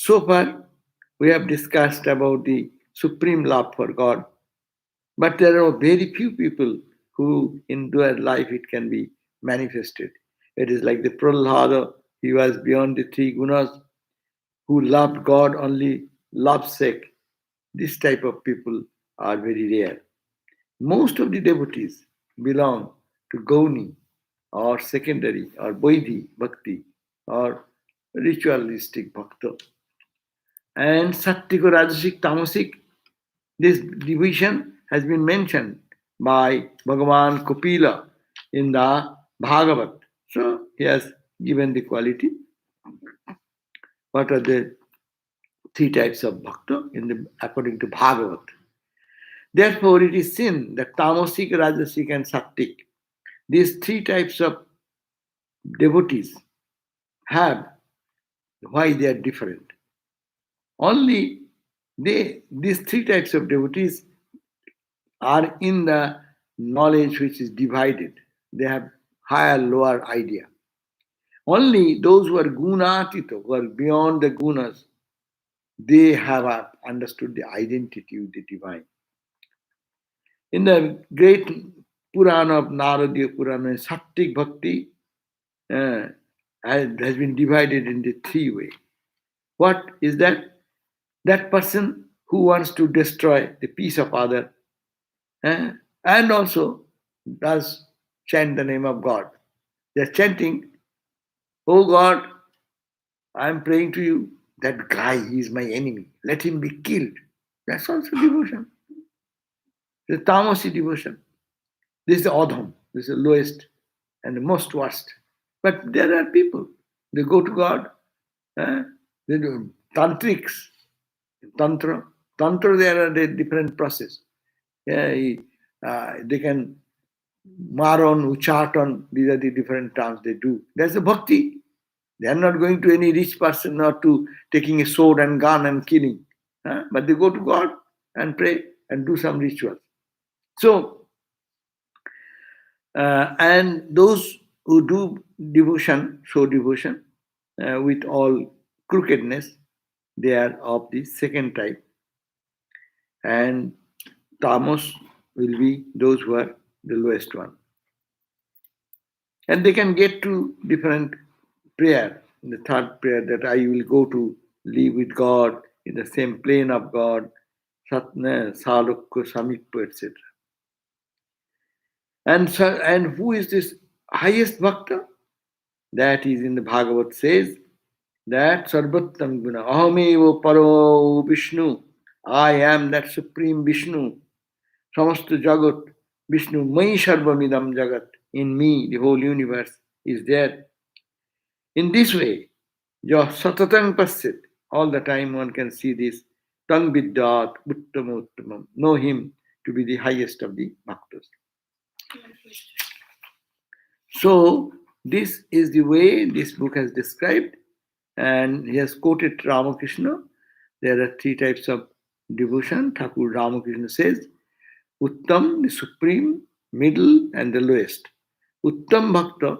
so far we have discussed about the supreme love for God, but there are very few people who in their life it can be manifested. It is like the Prahlada, he was beyond the three gunas, who loved God only love's sake. This type of people are very rare. Most of the devotees belong to Gauni or secondary or Vaidhi Bhakti or ritualistic Bhakta. And Sattvika, Rajasic, Tamasic, this division has been mentioned by Bhagavan Kapila in the Bhagavat. So he has given the quality. What are the three types of bhakta according to Bhagavat? Therefore, it is seen that Tamasic, Rajasic, and Sattvic, these three types of devotees have, why they are different. Only these three types of devotees are in the knowledge which is divided. They have higher, lower idea. Only those who are gunatita, who are beyond the gunas, they have understood the identity of the divine. In the great Purana of Naradiya Purana, Sattik Bhakti, has been divided into three ways. What is that? That person who wants to destroy the peace of other, and also does chant the name of God. They are chanting, "Oh God, I am praying to you. That guy, he is my enemy. Let him be killed." That's also devotion. The tamasi devotion. This is the adham. This is the lowest and the most worst. But there are people. They go to God. They do tantrics, tantra. Tantra, there are the different process. They can maron, uchatan. These are the different terms they do. That's the bhakti. They are not going to any rich person or to taking a sword and gun and killing. But they go to God and pray and do some rituals. So, and those who do devotion, show devotion with all crookedness, they are of the second type. And Tamas will be those who are the lowest one. And they can get to different prayer, the third prayer, that I will go to live with God in the same plane of God, Satna, Salukya, Samikpa, etc. And who is this highest bhakta? That is in the Bhagavad says that Sarvattam Guna, Ahamevo Paro Vishnu, I am that supreme Vishnu, Samasta Jagat, Vishnu, Mai Sarvamidam Jagat, in me the whole universe is there. In this way, your satatang pasit, all the time one can see this, tang viddat uttamam, know him to be the highest of the bhaktas. So, this is the way this book has described, and he has quoted Ramakrishna. There are three types of devotion. Thakur Ramakrishna says, Uttam, the supreme, middle, and the lowest. Uttam Bhakta,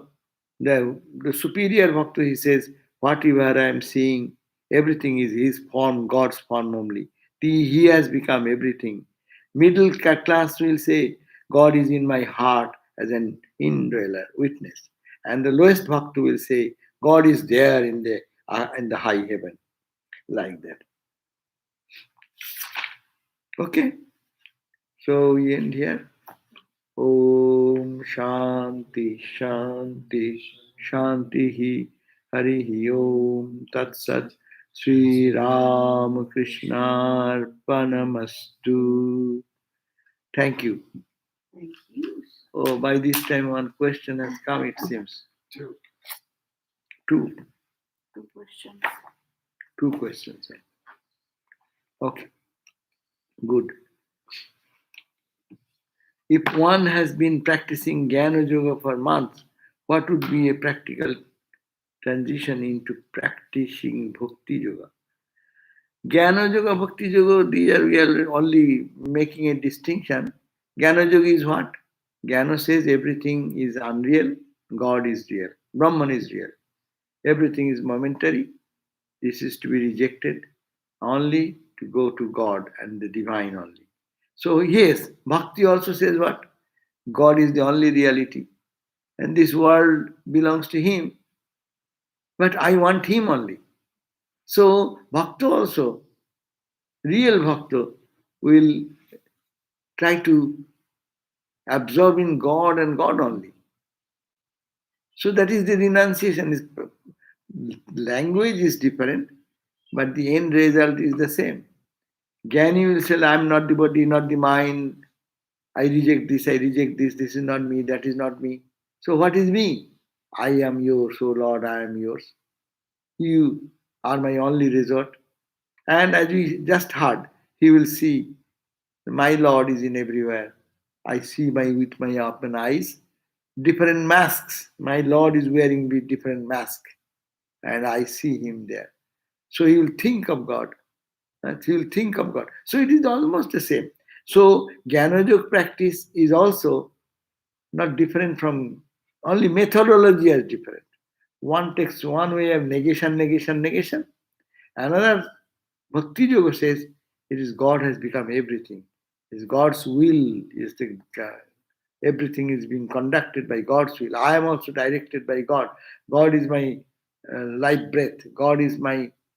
the superior Bhakta, he says, whatever I am seeing, everything is his form, God's form only. He has become everything. Middle class will say, God is in my heart as an indweller, witness. And the lowest Bhakta will say, God is there in the high heaven, like that. Okay? So we end here. Om Shanti Shanti Shanti Hari Om Tat Sat Sri Ram Krishna Arpanamastu. Thank you. Thank you. Oh, by this time one question has come, it seems. Two. Two. Two questions. Two questions. Okay. Good. If one has been practicing Jnana Yoga for months, what would be a practical transition into practicing Bhakti Yoga? Jnana Yoga, Bhakti Yoga, we are only making a distinction. Jnana Yoga is what? Jnana says everything is unreal, God is real, Brahman is real. Everything is momentary. This is to be rejected, only to go to God and the divine only. So yes, Bhakti also says what? God is the only reality. And this world belongs to Him. But I want Him only. So Bhakta also, real Bhakta, will try to absorb in God and God only. So that is the renunciation. Language is different, but the end result is the same. Jnani will say, I am not the body, not the mind. I reject this, this is not me, that is not me. So what is me? I am yours, O Lord, I am yours. You are my only resort. And as we just heard, he will see, my Lord is in everywhere. I see with my open eyes different masks. My Lord is wearing with different mask, and I see him there. So he will think of God. He will think of God. So it is almost the same. So Jnana Yoga practice is also not different from, only methodology is different. One takes one way of negation. Another, Bhakti Yoga says, it is God has become everything. It is God's will is the Everything is being conducted by God's will. I am also directed by God. God is my life breath. God is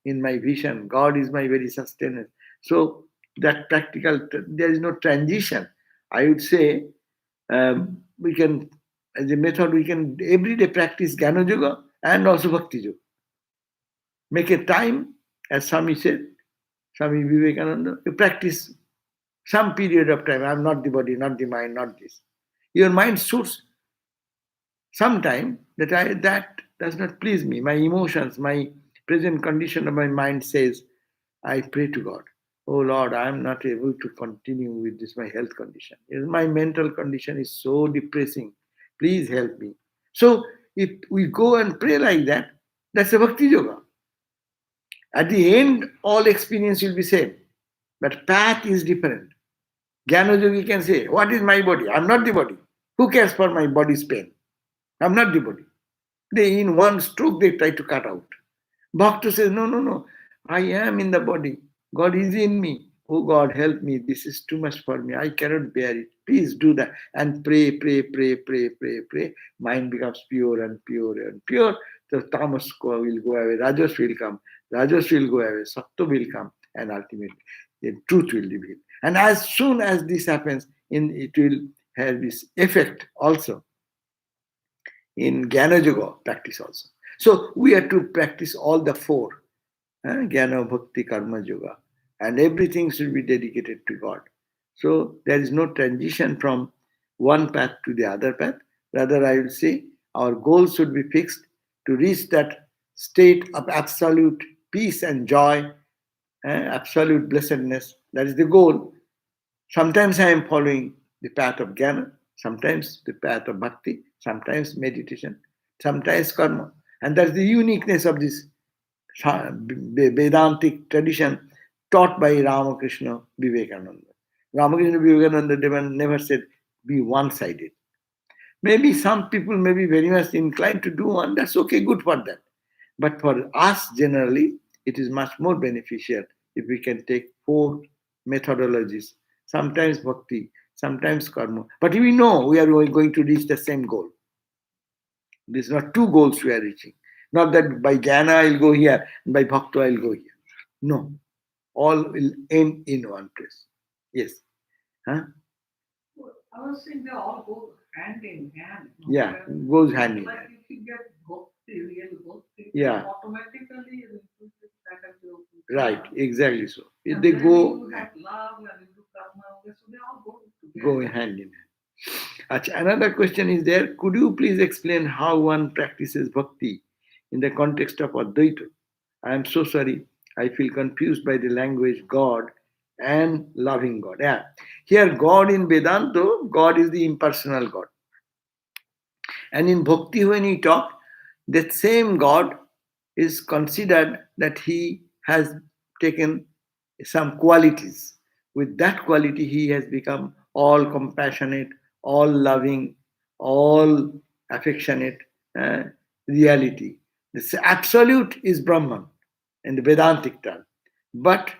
in my vision. God is my very sustenance. So that practical, there is no transition. I would say we can, as a method, we can everyday practice Jnana Yoga and also Bhakti Yoga. Make a time, as Swami said, Swami Vivekananda, you practice some period of time. I am not the body, not the mind, not this. Your mind suits some time that does not please me. My emotions, my present condition of my mind says, I pray to God. Oh Lord, I am not able to continue with this, my health condition. My mental condition is so depressing. Please help me. So if we go and pray like that, that's a Bhakti Yoga. At the end, all experience will be same. But path is different. Jnana Yogi can say, what is my body? I'm not the body. Who cares for my body's pain? I'm not the body. They, in one stroke, they try to cut out. Bhakta says, no, no, no. I am in the body. God is in me. Oh God, help me. This is too much for me. I cannot bear it. Please do that. And pray, pray, pray, pray, pray, pray. Mind becomes pure and pure and pure. The tamas will go away. Rajas will come. Rajas will go away. Sattva will come. And ultimately, the truth will reveal. And as soon as this happens, it will have this effect also in Jnana Yoga practice also. So we have to practice all the four, Jnana, Bhakti, Karma, Yoga, and everything should be dedicated to God. So there is no transition from one path to the other path. Rather, I will say our goal should be fixed to reach that state of absolute peace and joy, absolute blessedness. That is the goal. Sometimes I am following the path of Jnana, sometimes the path of Bhakti, sometimes meditation, sometimes karma. And that's the uniqueness of this Vedantic tradition taught by Ramakrishna Vivekananda. Ramakrishna Vivekananda never said, be one-sided. Maybe some people may be very much inclined to do one, that's okay, good for them. But for us generally, it is much more beneficial if we can take four methodologies, sometimes bhakti, sometimes karma. But we know we are going to reach the same goal. These are not two goals we are reaching. Not that by jnana I'll go here, and by bhakti I'll go here. No. All will end in one place. Yes. Huh? I was saying they all go hand in hand. No? Yeah, goes hand in like hand. if you get bhakti, real bhakti, Yeah. automatically you will put that as your Right, exactly so. If and they then go, you have love and you do karma, so they all go go together. hand in hand. Achha, another question is there. Could you please explain how one practices bhakti in the context of Advaita? I am so sorry. I feel confused by the language God and loving God. Yeah. Here, God in Vedanta, God is the impersonal God. And in bhakti, when we talk, that same God is considered that he has taken some qualities. With that quality, he has become all compassionate, all loving, all affectionate reality. This absolute is Brahman in the Vedantic term. But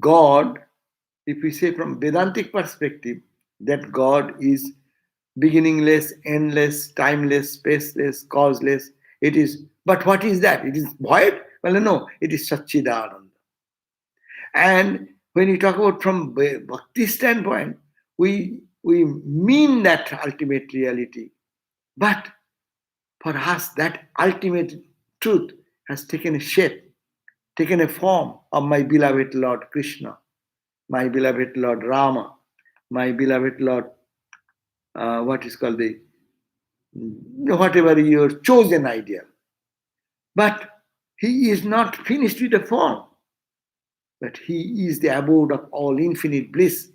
God, if we say from Vedantic perspective, that God is beginningless, endless, timeless, spaceless, causeless. It is, but what is that? It is void? Well, no, it is Satchidananda. And when you talk about from bhakti standpoint, we mean that ultimate reality. But for us, that ultimate truth has taken a shape, taken a form of my beloved Lord Krishna, my beloved Lord Rama, my beloved Lord, what is called the, whatever your chosen ideal. But he is not finished with the form, but he is the abode of all infinite bliss.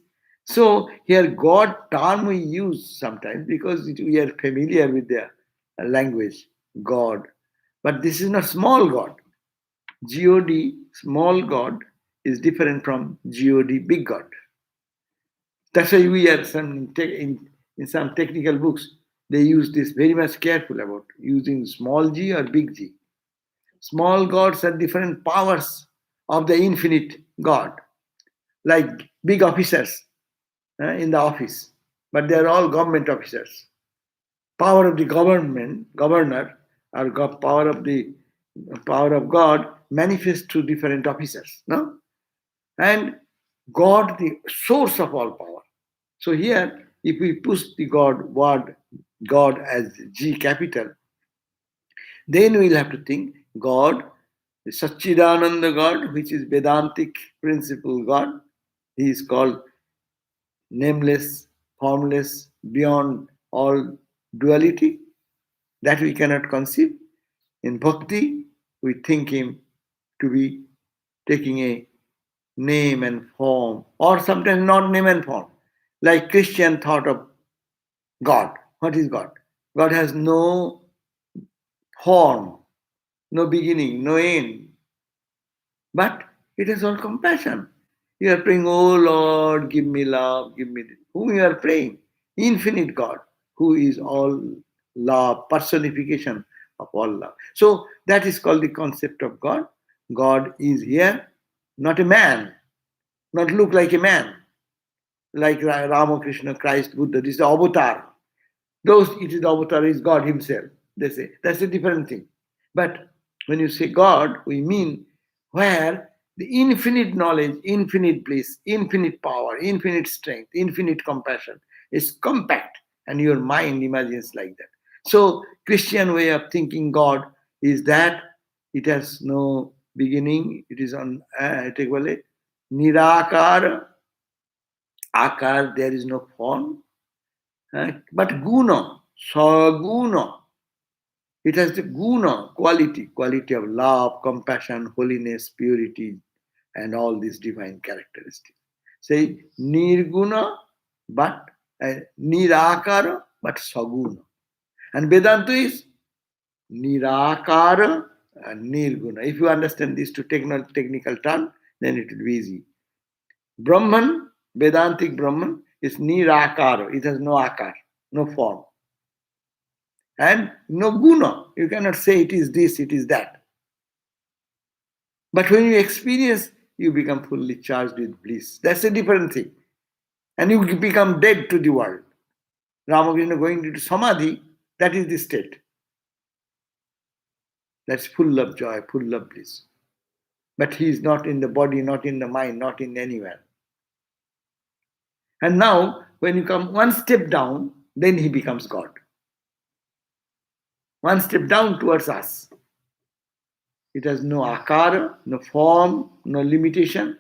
So here God term we use sometimes because we are familiar with the language, God. But this is not small God. God, small God, is different from God, big God. That's why we are in some technical books, they use this very much careful about using small g or big G. Small gods are different powers of the infinite God, like big officers in the office. but they are all government officers. Power of the governor, or power of God manifests through different officers. No? And God, the source of all power. So here, if we push the word God as G capital, then we'll have to think God, the Satchidananda God, which is Vedantic principle God. He is called nameless, formless, beyond all duality. That we cannot conceive. In Bhakti, we think him to be taking a name and form, or sometimes not name and form. Like Christian thought of God. What is God? God has no form, no beginning, no end. But it is all compassion. You are praying, oh Lord, give me love, give me this. Whom you are praying? Infinite God, who is all love, personification of all love. So that is called the concept of God. God is here, not a man, not look like a man, like Ramakrishna, Christ, Buddha. This is the avatar. Those it is the avatar is God himself. They say that's a different thing. But when you say God, we mean where the infinite knowledge, infinite bliss, infinite power, infinite strength, infinite compassion is compact, and your mind imagines like that. So Christian way of thinking God is that it has no beginning. It is on nirakar, akar. There is no form, but guna, saguna. It has the guna, quality of love, compassion, holiness, purity, and all these divine characteristics. Say nirguna, but nirakara, but saguna. And Vedanta is nirakara and nirguna. If you understand these two technical terms, then it will be easy. Brahman, Vedantic Brahman, is nirakara. It has no akar, no form. And no guna. You cannot say it is this, it is that. But when you experience, you become fully charged with bliss. That's a different thing. And you become dead to the world. Ramakrishna going into samadhi, that is the state. That's full of joy, full of bliss. But he is not in the body, not in the mind, not in anywhere. And now, when you come one step down, then he becomes God. One step down towards us. It has no akara, no form, no limitation.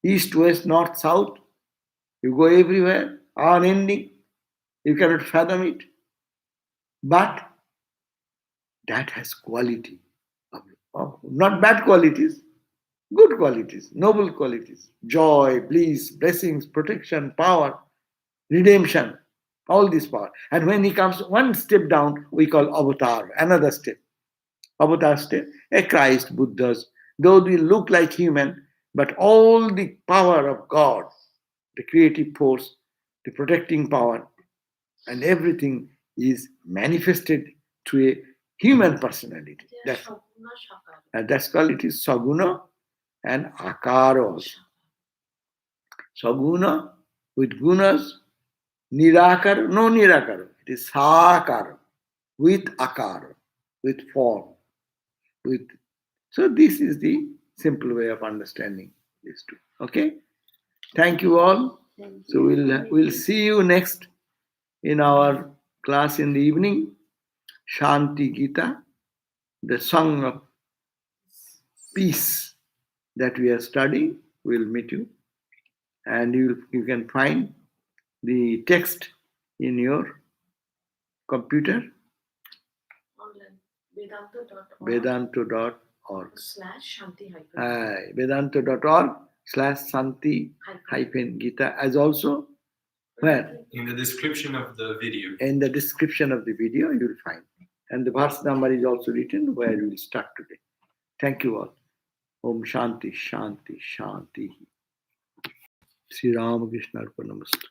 East, west, north, south. You go everywhere, unending. You cannot fathom it. But that has quality. Not bad qualities, good qualities, noble qualities. Joy, bliss, blessings, protection, power, redemption. All this power. And when he comes one step down, we call avatar, another step. Avatar step, a Christ, Buddhas. Though they look like human, but all the power of God, the creative force, the protecting power, and everything is manifested to a human personality. That's called it is saguna and akara also. Saguna with gunas, nirakara, no nirakara. It is sakara with akara, with form. So this is the simple way of understanding these two. Okay? Thank you all. So we'll see you next in our class in the evening. Shanti Gita, the song of peace that we are studying. We'll meet you. And you can find the text in your computer. Online. Vedanta.org. Vedanta.org. /Shanti Vedanta.org/Shanti-Gita, as also where? In the description of the video. In the description of the video, you will find. And the verse number is also written where we will start today. Thank you all. Om Shanti, Shanti, Shanti. Sri Ramakrishna Arpanamastu.